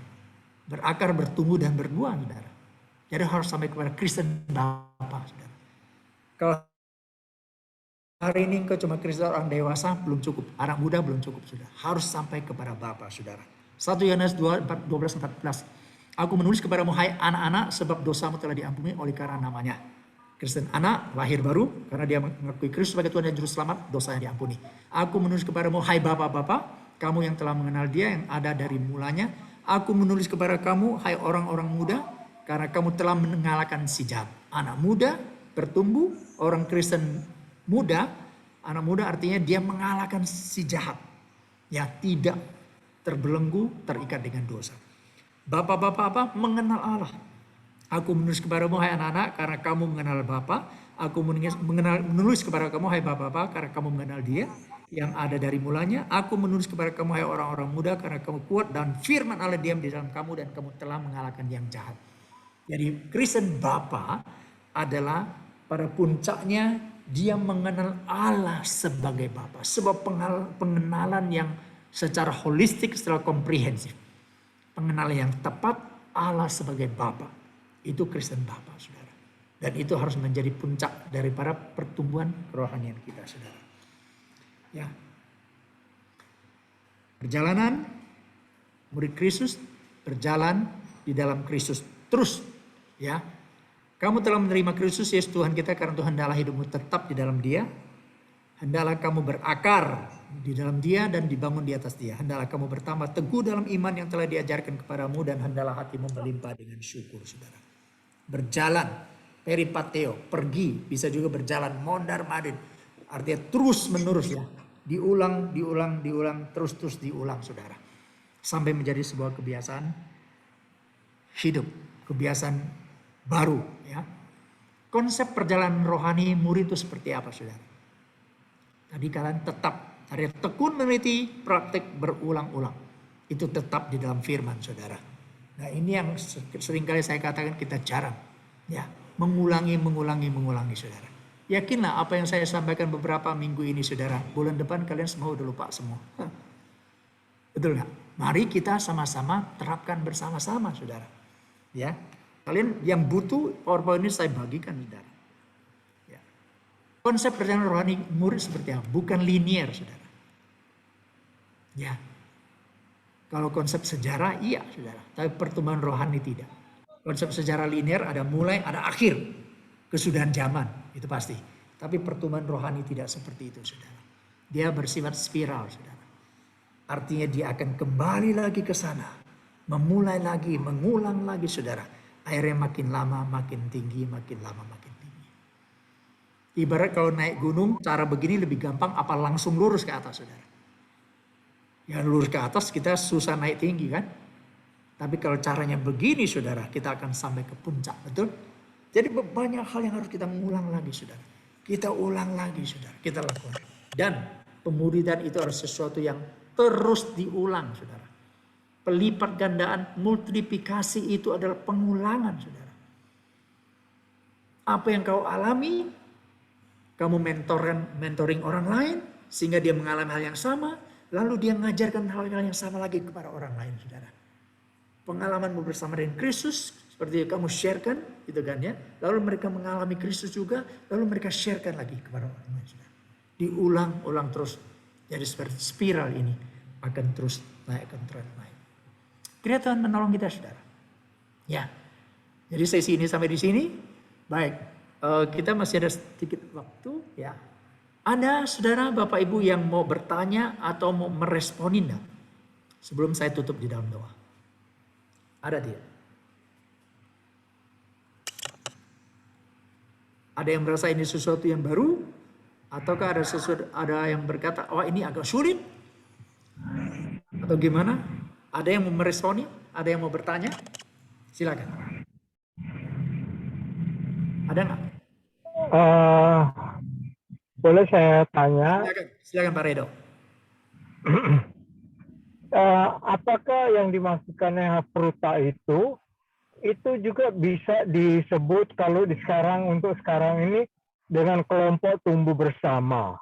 [SPEAKER 1] berakar, bertumbuh dan berbuah, saudara. Jadi harus sampai kepada Kristen Bapa, saudara. Kalau hari ini engkau cuma Kristen orang dewasa belum cukup, anak muda belum cukup, saudara. Harus sampai kepada Bapa, saudara. 1 Yohanes 12-14. Aku menulis kepadamu, hai anak-anak, sebab dosamu telah diampuni oleh karena namanya. Kristen anak lahir baru karena dia mengakui Kristus sebagai Tuhan dan Juru Selamat, dosanya diampuni. Aku menulis kepadamu, hai bapak-bapak, kamu yang telah mengenal Dia yang ada dari mulanya. Aku menulis kepada kamu, hai orang-orang muda, karena kamu telah mengalahkan si jahat. Anak muda bertumbuh, orang Kristen muda, anak muda artinya dia mengalahkan si jahat. Ya, tidak terbelenggu, terikat dengan dosa. Bapak-bapak apa? Mengenal Allah. Aku menulis kepadamu, hai anak-anak, karena kamu mengenal Bapa. Aku menulis kepada kamu, hai bapak-bapak, karena kamu mengenal Dia yang ada dari mulanya. Aku menulis kepada kamu, hai orang-orang muda, karena kamu kuat dan firman Allah diam di dalam kamu dan kamu telah mengalahkan yang jahat. Jadi Kristen Bapa adalah pada puncaknya dia mengenal Allah sebagai Bapa. Sebab pengenalan yang secara holistik, secara komprehensif. Pengenalan yang tepat Allah sebagai Bapa. Itu Kristen Bapa, saudara. Dan itu harus menjadi puncak daripada pertumbuhan kerohanian kita, saudara. Ya. Perjalanan murid Kristus berjalan di dalam Kristus terus, ya. Kamu telah menerima Kristus Yesus Tuhan kita karena Tuhan hendaklah hidupmu tetap di dalam Dia. Hendaklah kamu berakar di dalam Dia dan dibangun di atas Dia. Hendaklah kamu bertambah teguh dalam iman yang telah diajarkan kepadamu dan hendaklah hatimu melimpah dengan syukur, saudara. Berjalan, peripateo, pergi, bisa juga berjalan mondar-mandir. Artinya terus menerus, ya. Diulang, terus diulang, saudara. Sampai menjadi sebuah kebiasaan hidup, kebiasaan baru, ya. Konsep perjalanan rohani murid itu seperti apa, saudara? Tadi kalian tetap, artinya tekun meneliti, praktek berulang-ulang. Itu tetap di dalam firman, saudara. Nah, ini yang seringkali saya katakan kita jarang, ya, mengulangi, saudara. Yakinlah apa yang saya sampaikan beberapa minggu ini, saudara. Bulan depan kalian semua udah lupa semua. Betul nggak? Mari kita sama-sama terapkan bersama-sama, saudara. Ya, kalian yang butuh PowerPoint ini saya bagikan, saudara. Ya. Konsep perjalanan rohani murid seperti apa? Bukan linear, saudara. Ya. Kalau konsep sejarah, iya, saudara. Tapi pertumbuhan rohani tidak. Konsep sejarah linear ada mulai, ada akhir. Kesudahan zaman, itu pasti. Tapi pertumbuhan rohani tidak seperti itu, saudara. Dia bersifat spiral, saudara. Artinya dia akan kembali lagi ke sana. Memulai lagi, mengulang lagi, saudara. Akhirnya makin lama, makin tinggi, makin lama, makin tinggi. Ibarat kalau naik gunung, cara begini lebih gampang apa langsung lurus ke atas, saudara. Ya lurus ke atas kita susah naik tinggi, kan. Tapi kalau caranya begini, saudara, kita akan sampai ke puncak, betul? Jadi banyak hal yang harus kita mengulang lagi, saudara. Kita ulang lagi, saudara. Kita lakukan. Dan pemuridan itu harus sesuatu yang terus diulang, saudara. Pelipat gandaan, multiplikasi itu adalah pengulangan, saudara. Apa yang kau alami, kamu mentoring orang lain, sehingga dia mengalami hal yang sama, lalu dia mengajarkan hal-hal yang sama lagi kepada orang lain, saudara. Pengalamanmu bersama dengan Kristus, seperti yang kamu sharekan, gitu kan ya. Lalu mereka mengalami Kristus juga, lalu mereka sharekan lagi kepada orang lain, saudara. Diulang-ulang terus. Jadi seperti spiral ini akan terus naik, Kiranya Tuhan menolong kita, saudara. Ya, jadi sesi ini sampai di sini. Baik, kita masih ada sedikit waktu, ya. Ada saudara, Bapak Ibu yang mau bertanya atau mau meresponin enggak? Sebelum saya tutup di dalam doa. Ada tidak? Ada yang merasa ini sesuatu yang baru? Ataukah ada yang berkata, oh ini agak sulit? Atau gimana? Ada yang mau meresponi? Ada yang mau bertanya? Silakan. Ada nggak?
[SPEAKER 3] Boleh saya tanya?
[SPEAKER 1] Silakan Pak Redo.
[SPEAKER 3] Apakah yang dimaksudkan hafruta itu juga bisa disebut kalau untuk sekarang ini dengan kelompok tumbuh bersama?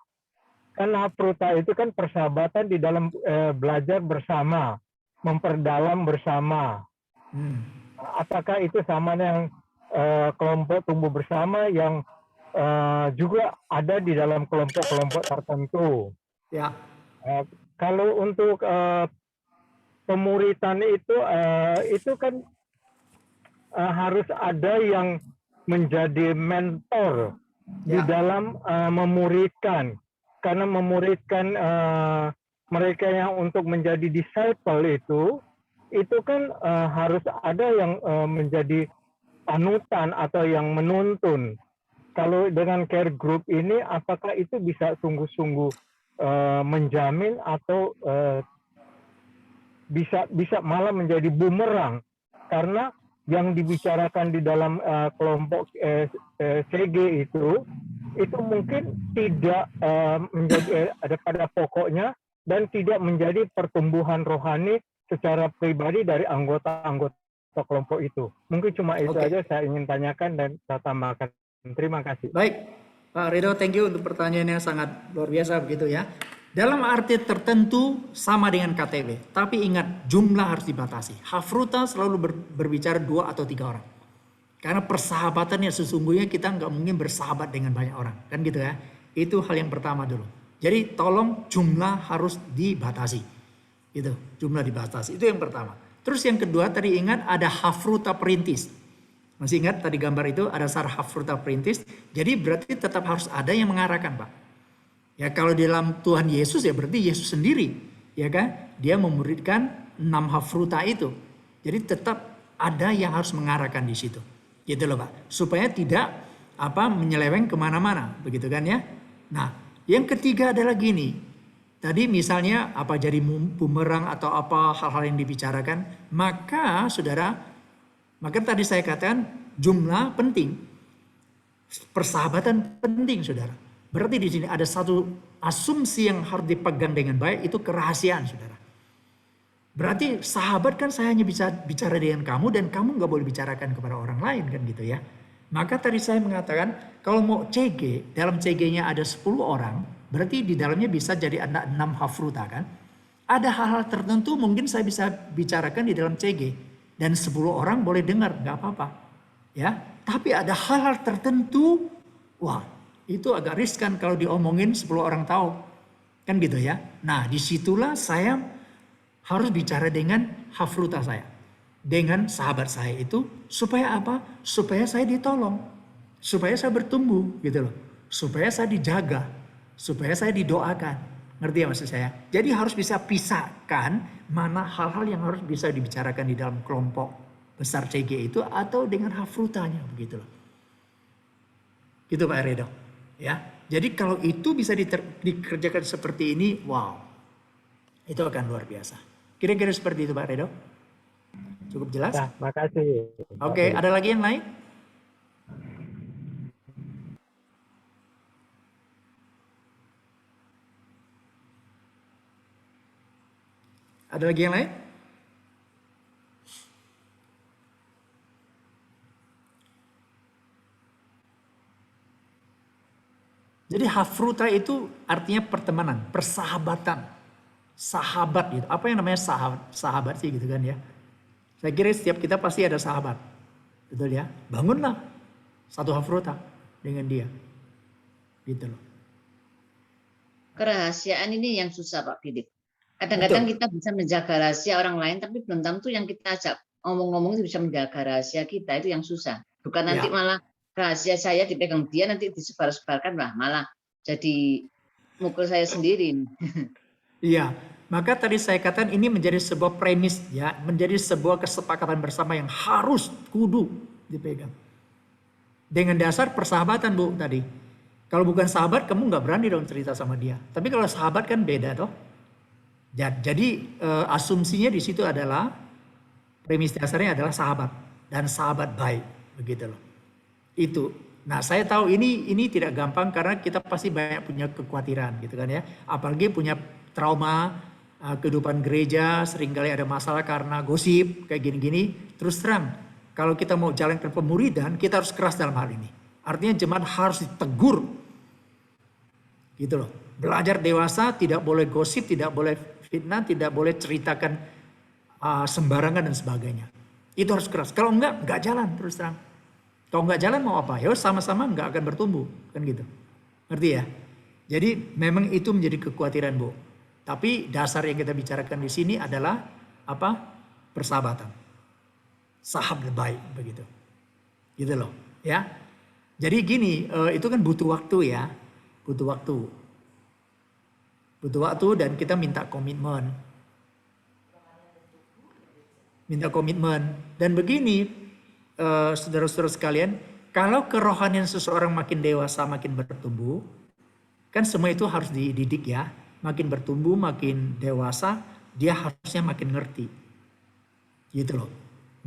[SPEAKER 3] Kan hafruta itu kan persahabatan di dalam belajar bersama, memperdalam bersama. Apakah itu sama dengan kelompok tumbuh bersama yang juga ada di dalam kelompok-kelompok tertentu?
[SPEAKER 1] Ya.
[SPEAKER 3] Kalau untuk pemuritan itu kan harus ada yang menjadi mentor di dalam memuridkan, karena memuridkan mereka yang untuk menjadi disciple itu kan harus ada yang menjadi panutan atau yang menuntun. Kalau dengan care group ini, apakah itu bisa sungguh-sungguh menjamin atau bisa malah menjadi bumerang? Karena yang dibicarakan di dalam kelompok CG itu mungkin tidak menjadi ada pada pokoknya dan tidak menjadi pertumbuhan rohani secara pribadi dari anggota-anggota kelompok itu. Mungkin cuma itu aja saya ingin tanyakan dan saya tambahkan. Terima kasih.
[SPEAKER 1] Baik, Pak Redo, thank you untuk pertanyaannya sangat luar biasa begitu ya. Dalam arti tertentu sama dengan KTB, tapi ingat jumlah harus dibatasi. Hafruta selalu berbicara 2 atau 3 orang. Karena persahabatannya sesungguhnya kita nggak mungkin bersahabat dengan banyak orang, kan gitu ya. Itu hal yang pertama dulu. Jadi tolong jumlah harus dibatasi. Itu, jumlah dibatasi. Itu yang pertama. Terus yang kedua tadi ingat ada hafruta perintis. Masih ingat tadi gambar itu ada saraf hafruta perintis. Jadi berarti tetap harus ada yang mengarahkan, Pak. Ya kalau di dalam Tuhan Yesus ya berarti Yesus sendiri, ya kan? Dia memuridkan 6 hafruta itu. Jadi tetap ada yang harus mengarahkan di situ. Gitu loh, Pak. Supaya tidak menyeleweng kemana-mana, begitu kan ya? Nah, yang ketiga adalah gini. Tadi misalnya jadi bumerang atau apa hal-hal yang dibicarakan, maka saudara, maka tadi saya katakan jumlah penting, persahabatan penting, saudara. Berarti di sini ada satu asumsi yang harus dipegang dengan baik, itu kerahasiaan, saudara. Berarti sahabat kan saya hanya bisa bicara dengan kamu dan kamu nggak boleh bicarakan kepada orang lain kan gitu ya. Maka tadi saya mengatakan kalau mau CG, dalam CG-nya ada 10 orang, berarti di dalamnya bisa jadi ada 6 hafruta kan. Ada hal-hal tertentu mungkin saya bisa bicarakan di dalam CG. Dan 10 orang boleh dengar, nggak apa-apa. Ya, tapi ada hal-hal tertentu, wah itu agak riskan kalau diomongin 10 orang tahu. Kan gitu ya. Nah disitulah saya harus bicara dengan hafruta saya. Dengan sahabat saya itu supaya apa? Supaya saya ditolong, supaya saya bertumbuh gitu loh, supaya saya dijaga, supaya saya didoakan. Ngerti ya maksud saya? Jadi harus bisa pisahkan mana hal-hal yang harus bisa dibicarakan di dalam kelompok besar CG itu atau dengan hafrutanya begitu loh. Gitu Pak Redo. Ya. Jadi kalau itu bisa dikerjakan seperti ini, wow. Itu akan luar biasa. Kira-kira seperti itu Pak Redo. Cukup jelas?
[SPEAKER 3] Nah, makasih.
[SPEAKER 1] Oke, ada lagi yang lain? Ada lagi yang lain? Jadi hafruta itu artinya pertemanan, persahabatan, sahabat gitu. Apa yang namanya sahabat sih gitu kan ya? Saya kira setiap kita pasti ada sahabat. Betul ya? Bangunlah satu hafruta dengan dia. Gitu loh.
[SPEAKER 4] Kerahasiaan ini yang susah Pak Philip. Kadang-kadang kita bisa menjaga rahasia orang lain, tapi belum tentu yang kita ajak ngomong-ngomong itu bisa menjaga rahasia kita, itu yang susah. Bukan nanti malah rahasia saya dipegang dia, nanti disebar-sebarkan, malah jadi mukul saya sendiri.
[SPEAKER 1] Iya. Maka tadi saya katakan ini menjadi sebuah premis ya, menjadi sebuah kesepakatan bersama yang harus kudu dipegang. Dengan dasar persahabatan Bu tadi. Kalau bukan sahabat kamu nggak berani dong cerita sama dia. Tapi kalau sahabat kan beda toh. Jadi asumsinya di situ adalah premis dasarnya adalah sahabat dan sahabat baik begitu loh. Itu. Nah saya tahu ini tidak gampang karena kita pasti banyak punya kekhawatiran gitu kan ya. Apalagi punya trauma. Kehidupan gereja seringkali ada masalah karena gosip kayak gini-gini. Terus terang kalau kita mau jalankan pemuridan kita harus keras dalam hal ini. Artinya jemaat harus ditegur gitu loh. Belajar dewasa, tidak boleh gosip, tidak boleh fitnah, tidak boleh ceritakan sembarangan dan sebagainya. Itu harus keras. Kalau enggak jalan terus terang. Kalau enggak jalan mau apa? Ya sama-sama enggak akan bertumbuh kan gitu. Ngerti ya? Jadi memang itu menjadi kekhawatiran Bu. Tapi dasar yang kita bicarakan di sini adalah apa? Persahabatan. Sahabat baik begitu. Gitu loh, ya. Jadi gini, itu kan butuh waktu ya. Butuh waktu. Butuh waktu dan kita minta komitmen. Minta komitmen. Dan begini, saudara-saudara sekalian, kalau kerohanian seseorang makin dewasa, makin bertumbuh, kan semua itu harus dididik ya. Makin bertumbuh, makin dewasa, dia harusnya makin ngerti. Gitu loh.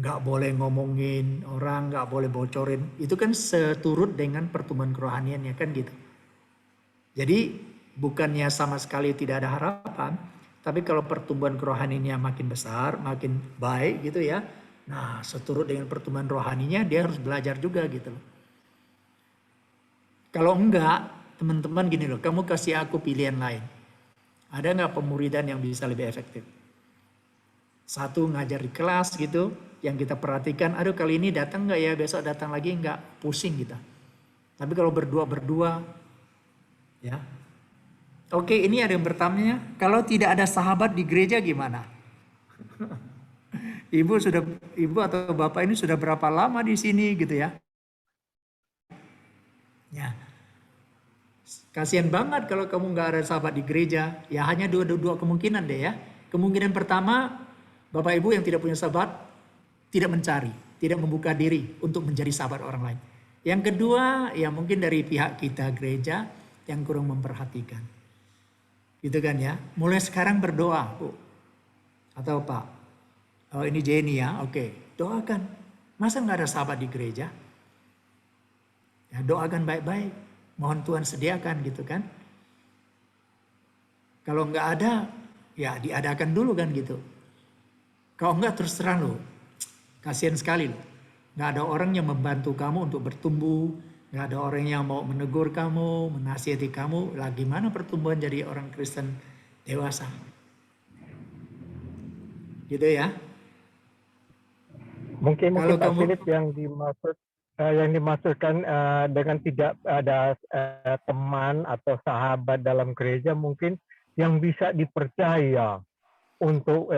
[SPEAKER 1] Nggak boleh ngomongin orang, nggak boleh bocorin. Itu kan seturut dengan pertumbuhan kerohaniannya kan gitu. Jadi bukannya sama sekali tidak ada harapan. Tapi kalau pertumbuhan kerohaniannya makin besar, makin baik gitu ya. Nah seturut dengan pertumbuhan rohaninya dia harus belajar juga gitu loh. Kalau enggak, teman-teman gini loh, kamu kasih aku pilihan lain. Ada nggak pemuridan yang bisa lebih efektif? Satu ngajar di kelas gitu, yang kita perhatikan, aduh kali ini datang nggak ya, besok datang lagi nggak, pusing kita. Tapi kalau berdua, ya. Oke, ini ada yang bertanya, kalau tidak ada sahabat di gereja gimana? Ibu atau bapak ini sudah berapa lama di sini gitu ya. Ya, kasihan banget kalau kamu nggak ada sahabat di gereja. Ya hanya dua kemungkinan deh ya. Kemungkinan pertama, bapak ibu yang tidak punya sahabat tidak mencari, tidak membuka diri untuk menjadi sahabat orang lain. Yang kedua, ya mungkin dari pihak kita gereja yang kurang memperhatikan. Gitu kan ya. Mulai sekarang berdoa, Bu. Atau Pak. Oh ini Jenny ya, oke. Doakan. Masa nggak ada sahabat di gereja? Ya, doakan baik-baik. Mohon Tuhan sediakan gitu kan. Kalau nggak ada, ya diadakan dulu kan gitu. Kalau nggak terus terang loh. Kasihan sekali loh. Nggak ada orang yang membantu kamu untuk bertumbuh. Nggak ada orang yang mau menegur kamu, menasihati kamu. Lah gimana pertumbuhan jadi orang Kristen dewasa? Gitu ya.
[SPEAKER 3] Mungkin
[SPEAKER 1] Kalau
[SPEAKER 3] Pak
[SPEAKER 1] kamu
[SPEAKER 3] Philip yang dimaksudkan dengan tidak ada teman atau sahabat dalam gereja mungkin yang bisa dipercaya untuk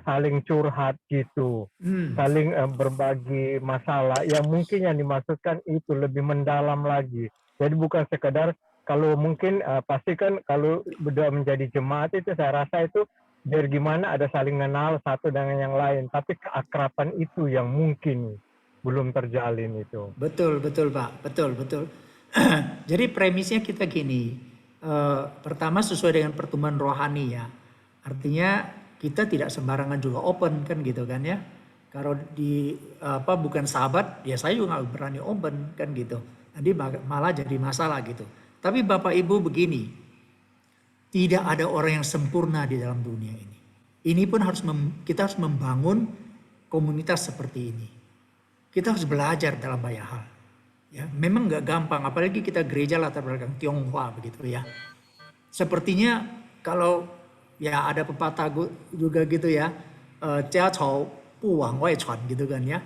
[SPEAKER 3] saling curhat gitu, saling berbagi masalah. Yang mungkin yang dimaksudkan itu lebih mendalam lagi. Jadi bukan sekedar kalau mungkin pasti kan kalau sudah menjadi jemaat itu saya rasa itu biar gimana ada saling kenal satu dengan yang lain. Tapi keakraban itu yang mungkin belum terjalin itu.
[SPEAKER 1] betul Pak, betul. Jadi premisnya kita gini, pertama sesuai dengan pertumbuhan rohani ya. Artinya kita tidak sembarangan juga open kan gitu kan ya. Kalau bukan sahabat, ya saya juga nggak berani open kan gitu. Nanti malah jadi masalah gitu. Tapi Bapak Ibu begini, tidak ada orang yang sempurna di dalam dunia ini. Ini pun kita harus membangun komunitas seperti ini. Kita harus belajar dalam banyak hal. Ya, memang nggak gampang, apalagi kita gereja latar belakang Tionghoa begitu ya. Sepertinya kalau ya ada pepatah juga gitu ya, jia chou bu wang wai chuan gitu kan ya.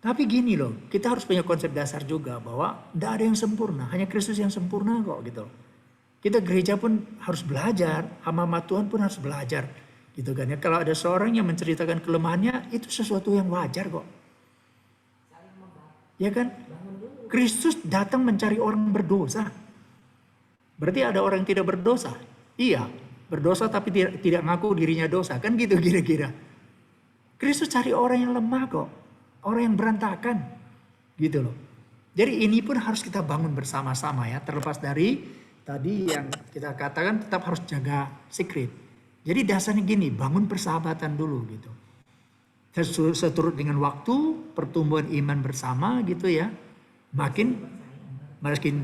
[SPEAKER 1] Tapi gini loh, kita harus punya konsep dasar juga bahwa tidak ada yang sempurna, hanya Kristus yang sempurna kok gitu. Kita gereja pun harus belajar, hamba-hamba Tuhan pun harus belajar gitu kan ya. Kalau ada seorang yang menceritakan kelemahannya, itu sesuatu yang wajar kok. Ya kan? Kristus datang mencari orang berdosa. Berarti ada orang yang tidak berdosa? Iya, berdosa tapi tidak ngaku dirinya dosa. Kan gitu kira-kira. Kristus cari orang yang lemah kok. Orang yang berantakan. Gitu loh. Jadi ini pun harus kita bangun bersama-sama ya. Terlepas dari tadi yang kita katakan tetap harus jaga secret. Jadi dasarnya gini, bangun persahabatan dulu gitu. Seturut dengan waktu, pertumbuhan iman bersama gitu ya. Makin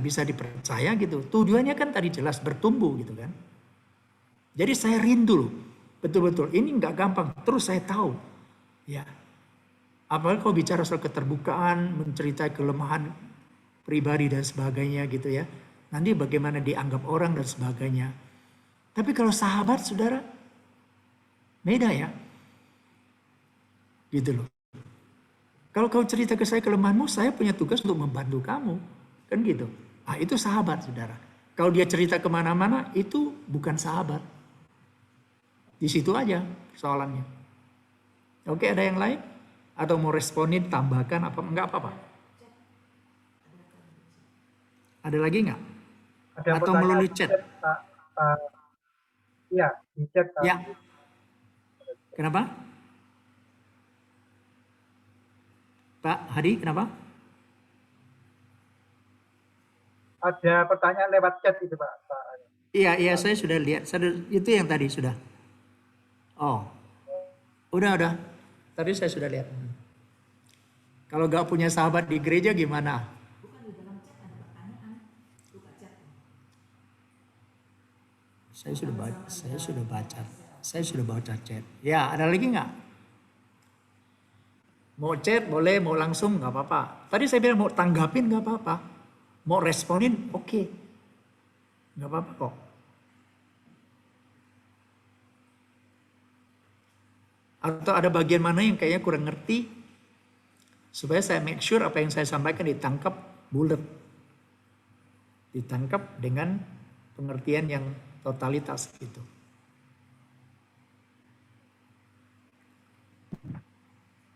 [SPEAKER 1] bisa dipercaya gitu. Tujuannya kan tadi jelas bertumbuh gitu kan. Jadi saya rindu loh. Betul-betul ini nggak gampang. Terus saya tahu. Ya. Apalagi kalau bicara soal keterbukaan, menceritai kelemahan pribadi dan sebagainya gitu ya. Nanti bagaimana dianggap orang dan sebagainya. Tapi kalau sahabat saudara, beda ya. Gitu loh. Kalau kau cerita ke saya kelemahanmu, saya punya tugas untuk membantu kamu. Kan gitu. Nah itu sahabat saudara. Kalau dia cerita kemana-mana, itu bukan sahabat. Di situ aja soalannya. Oke, ada yang lain? Atau mau responin, tambahkan, apa enggak apa-apa? Ada lagi enggak?
[SPEAKER 5] Ada
[SPEAKER 1] atau melalui chat?
[SPEAKER 5] Iya, di chat.
[SPEAKER 1] Ya. Kenapa? Pak Hadi, kenapa?
[SPEAKER 5] Ada pertanyaan lewat chat itu, Pak.
[SPEAKER 1] Iya, saya sudah lihat. Itu yang tadi sudah. Oh, udah. Tadi saya sudah lihat. Kalau gak punya sahabat di gereja gimana? Saya sudah baca chat. Ya, ada lagi nggak? Mau chat boleh, mau langsung nggak apa-apa. Tadi saya bilang mau tanggapin nggak apa-apa. Mau responin, oke. Nggak apa-apa kok. Atau ada bagian mana yang kayaknya kurang ngerti, supaya saya make sure apa yang saya sampaikan ditangkap bulat. Ditangkap dengan pengertian yang totalitas gitu.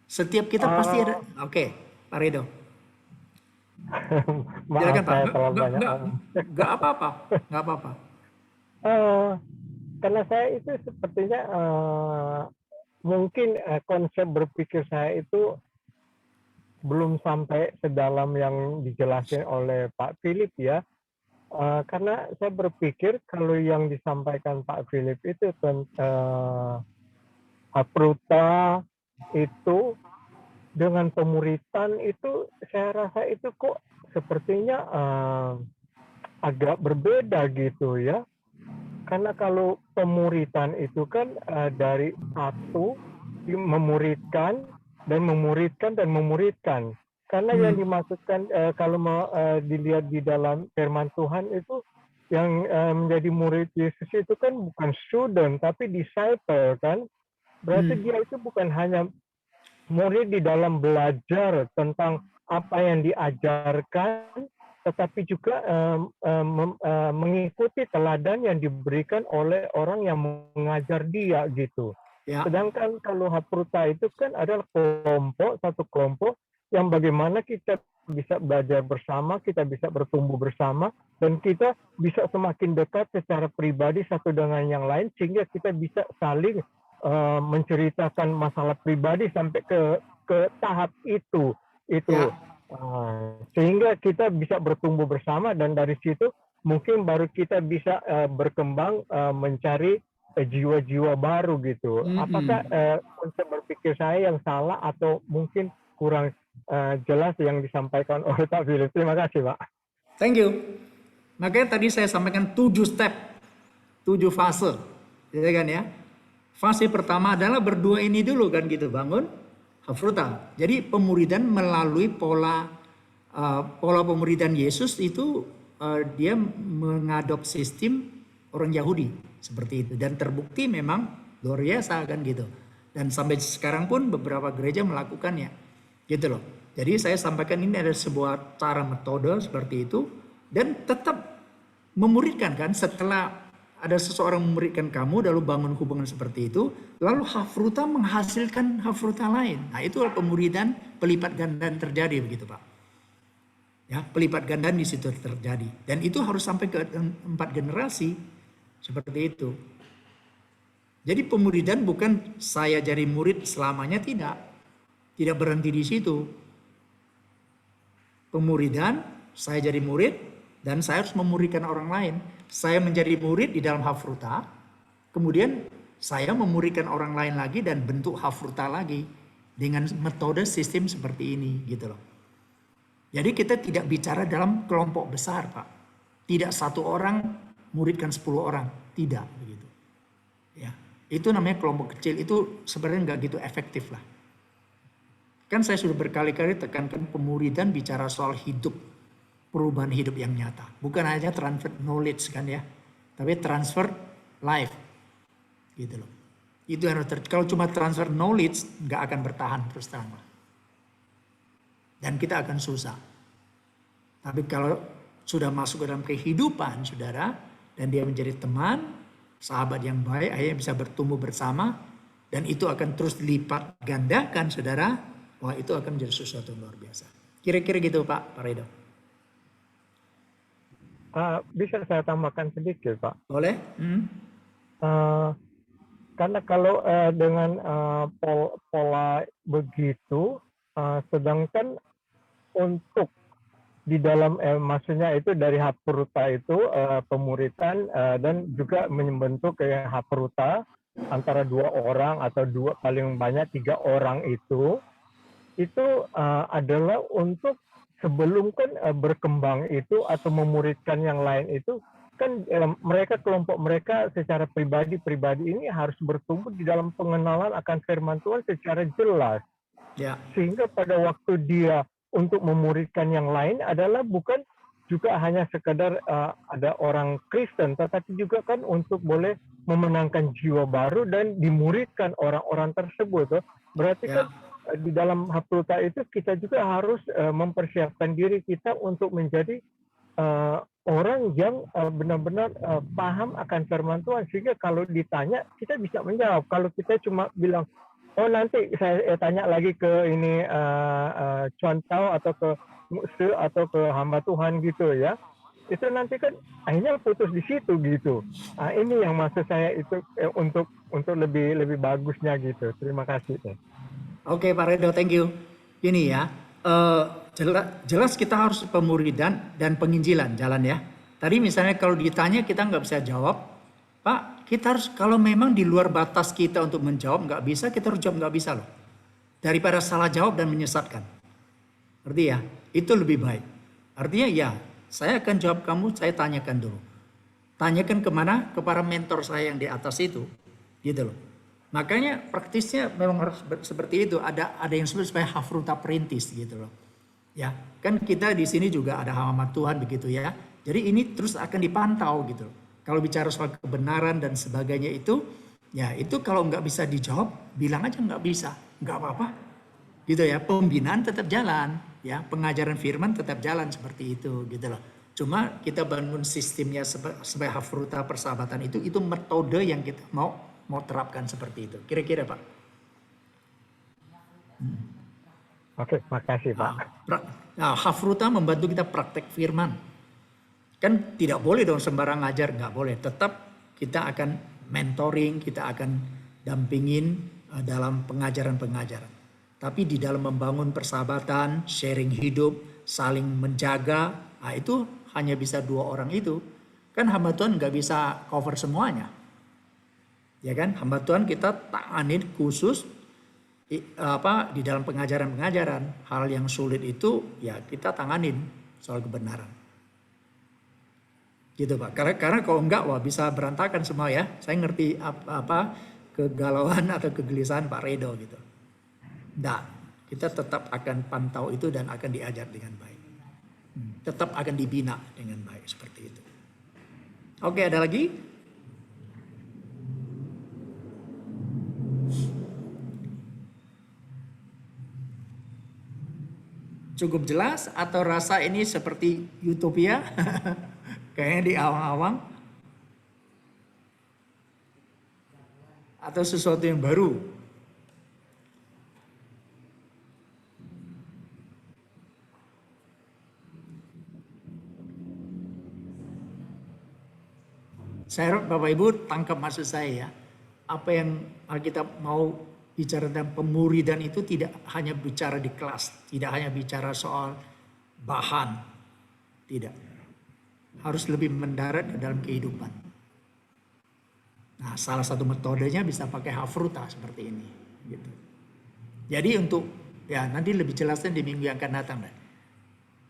[SPEAKER 1] Setiap kita pasti ada. Oke, Pak Rido.
[SPEAKER 3] Maaf
[SPEAKER 1] Silakan Pak.
[SPEAKER 3] saya terlalu banyak
[SPEAKER 1] Nggak apa-apa. Nggak apa-apa.
[SPEAKER 3] Karena saya itu sepertinya mungkin konsep berpikir saya itu belum sampai sedalam yang dijelaskan oleh Pak Philip ya. Karena saya berpikir kalau yang disampaikan Pak Philip itu Hapruta itu dengan pemuritan itu saya rasa itu kok sepertinya agak berbeda gitu ya. Karena kalau pemuritan itu kan dari satu memuridkan dan memuridkan dan memuridkan. Karena yang dimaksudkan kalau dilihat di dalam firman Tuhan itu yang menjadi murid Yesus itu kan bukan student tapi disciple kan. Berarti dia itu bukan hanya murid di dalam belajar tentang apa yang diajarkan, tetapi juga mengikuti teladan yang diberikan oleh orang yang mengajar dia gitu.
[SPEAKER 1] Ya.
[SPEAKER 3] Sedangkan kalau Hapruta itu kan adalah satu kelompok yang bagaimana kita bisa belajar bersama, kita bisa bertumbuh bersama, dan kita bisa semakin dekat secara pribadi satu dengan yang lain, sehingga kita bisa saling menceritakan masalah pribadi sampai ke tahap itu.
[SPEAKER 1] Ya.
[SPEAKER 3] Sehingga kita bisa bertumbuh bersama dan dari situ mungkin baru kita bisa berkembang mencari jiwa-jiwa baru gitu. Apakah konsep berpikir saya yang salah atau mungkin kurang jelas yang disampaikan oleh Pak Philip? Terima kasih, Pak.
[SPEAKER 1] Thank you. Makanya tadi saya sampaikan 7 step, 7 fase, ya kan ya. Fase pertama adalah berdua ini dulu kan gitu, bangun Hapruta. Jadi pemuridan melalui pola pemuridan Yesus itu dia mengadop sistem orang Yahudi seperti itu dan terbukti memang luar biasa kan gitu. Dan sampai sekarang pun beberapa gereja melakukannya, gitu loh. Jadi saya sampaikan ini ada sebuah cara metode seperti itu dan tetap memuridkan kan setelah ada seseorang memuridkan kamu lalu bangun hubungan seperti itu, lalu Hapruta menghasilkan Hapruta lain. Nah, itu pemuridan pelipat gandaan terjadi begitu, Pak. Ya, pelipat gandaan di situ terjadi dan itu harus sampai ke 4 generasi seperti itu. Jadi pemuridan bukan saya jadi murid selamanya, tidak berhenti di situ. Pemuridan saya jadi murid dan saya harus memuridkan orang lain. Saya menjadi murid di dalam Hapruta, kemudian saya memuridkan orang lain lagi dan bentuk Hapruta lagi dengan metode sistem seperti ini, gitu loh. Jadi kita tidak bicara dalam kelompok besar, Pak. Tidak satu orang muridkan 10 orang, tidak begitu. Ya, itu namanya kelompok kecil. Itu sebenarnya nggak gitu efektif lah. Kan saya sudah berkali-kali tekankan pemuridan bicara soal hidup. Perubahan hidup yang nyata. Bukan hanya transfer knowledge kan ya. Tapi transfer life. Gitu loh. Itu yang harus kalau cuma transfer knowledge nggak akan bertahan terus terang. Dan kita akan susah. Tapi kalau sudah masuk ke dalam kehidupan saudara. Dan dia menjadi teman, sahabat yang baik, akhirnya bisa bertumbuh bersama. Dan itu akan terus lipat gandakan saudara. Wah, itu akan menjadi sesuatu yang luar biasa. Kira-kira gitu Pak Rido.
[SPEAKER 3] Bisa saya tambahkan sedikit, Pak?
[SPEAKER 1] Boleh?
[SPEAKER 3] Karena kalau dengan pola begitu, sedangkan untuk di dalam maksudnya itu dari Hapruta itu pemuritan dan juga membentuk kayak Hapruta antara 2 orang atau paling banyak 3 orang itu adalah untuk sebelum kan berkembang itu atau memuridkan yang lain itu kan kelompok mereka secara pribadi ini harus bertumbuh di dalam pengenalan akan firman Tuhan secara jelas. Ya. Sehingga pada waktu dia untuk memuridkan yang lain adalah bukan juga hanya sekedar ada orang Kristen, tetapi juga kan untuk boleh memenangkan jiwa baru dan dimuridkan orang-orang tersebut. Berarti kan di dalam Hapruta itu kita juga harus mempersiapkan diri kita untuk menjadi orang yang benar-benar paham akan firman Tuhan, sehingga kalau ditanya kita bisa menjawab. Kalau kita cuma bilang Oh, nanti saya tanya lagi ke ini contoh atau ke mukse atau ke hamba Tuhan gitu ya. Itu nanti kan akhirnya putus di situ gitu. Nah, ini yang maksud saya itu untuk lebih bagusnya gitu. Terima kasih.
[SPEAKER 1] Oke Pak Redo, thank you. Ini ya, jelas kita harus pemuridan dan penginjilan jalan ya. Tadi misalnya kalau ditanya kita nggak bisa jawab, Pak, kita harus kalau memang di luar batas kita untuk menjawab nggak bisa, kita harus jawab nggak bisa loh. Daripada salah jawab dan menyesatkan. Artinya ya, itu lebih baik. Artinya ya, saya akan jawab kamu, saya tanyakan dulu. Tanyakan kemana? Kepada mentor saya yang di atas itu, gitu loh. Makanya praktisnya memang harus seperti itu. Ada yang sebut sebagai hafruta perintis gitu loh. Ya, kan kita di sini juga ada hamba Tuhan begitu ya. Jadi ini terus akan dipantau gitu loh. Kalau bicara soal kebenaran dan sebagainya itu, ya itu kalau nggak bisa dijawab, bilang aja nggak bisa, nggak apa-apa. Gitu ya, pembinaan tetap jalan, ya pengajaran firman tetap jalan seperti itu gitu loh. Cuma kita bangun sistemnya sebagai hafruta persahabatan itu metode yang kita mau terapkan seperti itu. Kira-kira Pak.
[SPEAKER 3] Oke, makasih Pak.
[SPEAKER 1] Nah, hafruta membantu kita praktek firman. Kan tidak boleh dong sembarang ngajar, nggak boleh. Tetap kita akan mentoring, kita akan dampingin dalam pengajaran-pengajaran. Tapi di dalam membangun persahabatan, sharing hidup, saling menjaga, nah itu hanya bisa 2 orang itu. Kan hamba Tuhan nggak bisa cover semuanya. Ya kan, hamba Tuhan kita tanganin khusus di dalam pengajaran-pengajaran. Hal yang sulit itu ya kita tanganin soal kebenaran. Gitu Pak. Karena kalau enggak wah bisa berantakan semua ya. Saya ngerti apa kegalauan atau kegelisahan Pak Redo gitu. Nah, kita tetap akan pantau itu dan akan diajar dengan baik. Tetap akan dibina dengan baik seperti itu. Oke, ada lagi? Cukup jelas atau rasa ini seperti utopia? Kayaknya di awang-awang. Atau sesuatu yang baru? Saya harap Bapak Ibu tangkap maksud saya ya. Apa yang kita mau bicara tentang pemuridan itu tidak hanya bicara di kelas. Tidak hanya bicara soal bahan. Tidak. Harus lebih mendarat ke dalam kehidupan. Nah, salah satu metodenya bisa pakai hafruta seperti ini. Gitu. Jadi untuk, ya nanti lebih jelasnya di minggu yang akan datang.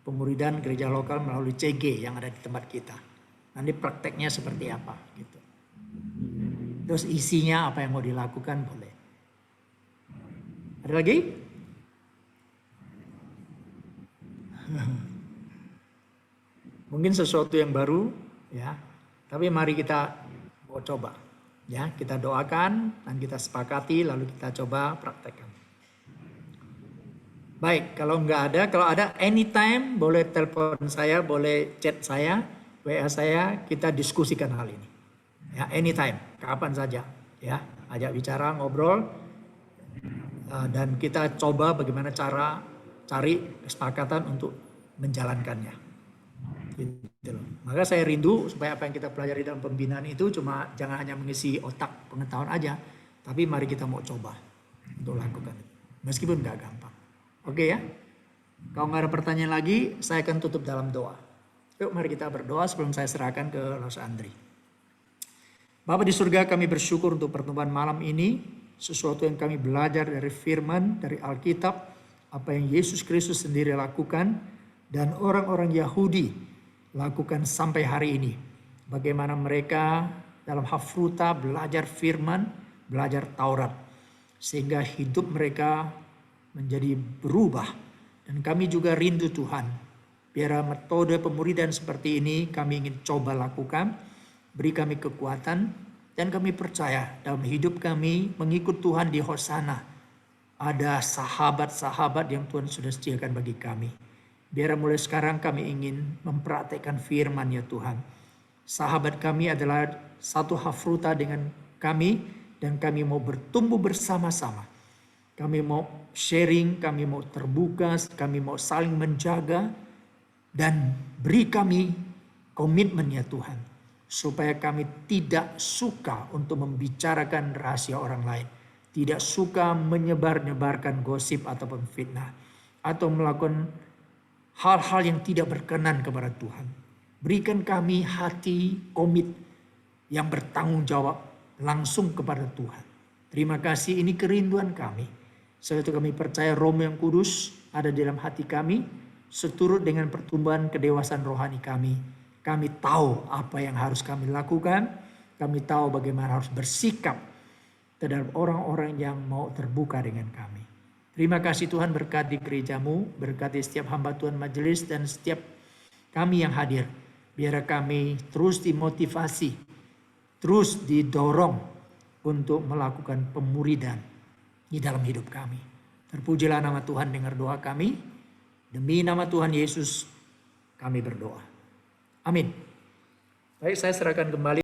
[SPEAKER 1] Pemuridan gereja lokal melalui CG yang ada di tempat kita. Nanti prakteknya seperti apa gitu. Terus isinya apa yang mau dilakukan boleh. Ada lagi? Mungkin sesuatu yang baru ya. Tapi mari kita mau coba. Ya, kita doakan dan kita sepakati lalu kita coba praktekkan. Baik, kalau ada anytime boleh telepon saya, boleh chat saya, WA saya, kita diskusikan hal ini. Ya, anytime, kapan saja. Ya, ajak bicara, ngobrol, dan kita coba bagaimana cara cari kesepakatan untuk menjalankannya. Gitu loh. Maka saya rindu supaya apa yang kita pelajari dalam pembinaan itu cuma jangan hanya mengisi otak pengetahuan aja, tapi mari kita mau coba untuk lakukan. Meskipun nggak gampang. Oke ya? Kalau nggak ada pertanyaan lagi, saya akan tutup dalam doa. Yuk mari kita berdoa sebelum saya serahkan ke Los Andri. Bapa di surga, kami bersyukur untuk pertemuan malam ini. Sesuatu yang kami belajar dari firman, dari Alkitab. Apa yang Yesus Kristus sendiri lakukan. Dan orang-orang Yahudi lakukan sampai hari ini. Bagaimana mereka dalam hafruta belajar firman, belajar Taurat. Sehingga hidup mereka menjadi berubah. Dan kami juga rindu Tuhan. Biar metode pemuridan seperti ini kami ingin coba lakukan. Beri kami kekuatan. Dan kami percaya dalam hidup kami mengikut Tuhan di Hosana. Ada sahabat-sahabat yang Tuhan sudah sediakan bagi kami. Biar mulai sekarang kami ingin mempraktekkan firman ya Tuhan. Sahabat kami adalah satu hafruta dengan kami. Dan kami mau bertumbuh bersama-sama. Kami mau sharing, kami mau terbuka, kami mau saling menjaga. Dan beri kami komitmen ya Tuhan. Supaya kami tidak suka untuk membicarakan rahasia orang lain. Tidak suka menyebar-nyebarkan gosip ataupun fitnah. Atau melakukan hal-hal yang tidak berkenan kepada Tuhan. Berikan kami hati komit yang bertanggung jawab langsung kepada Tuhan. Terima kasih, ini kerinduan kami. Sebab kami percaya Roh yang Kudus ada dalam hati kami, seturut dengan pertumbuhan kedewasaan rohani kami. Kami tahu apa yang harus kami lakukan, kami tahu bagaimana harus bersikap terhadap orang-orang yang mau terbuka dengan kami. Terima kasih Tuhan, berkati gerejamu, berkati setiap hamba Tuhan majelis dan setiap kami yang hadir. Biar kami terus dimotivasi, terus didorong untuk melakukan pemuridan di dalam hidup kami. Terpujilah nama Tuhan, dengar doa kami. Demi nama Tuhan Yesus kami berdoa. Amin. Baik, saya serahkan kembali.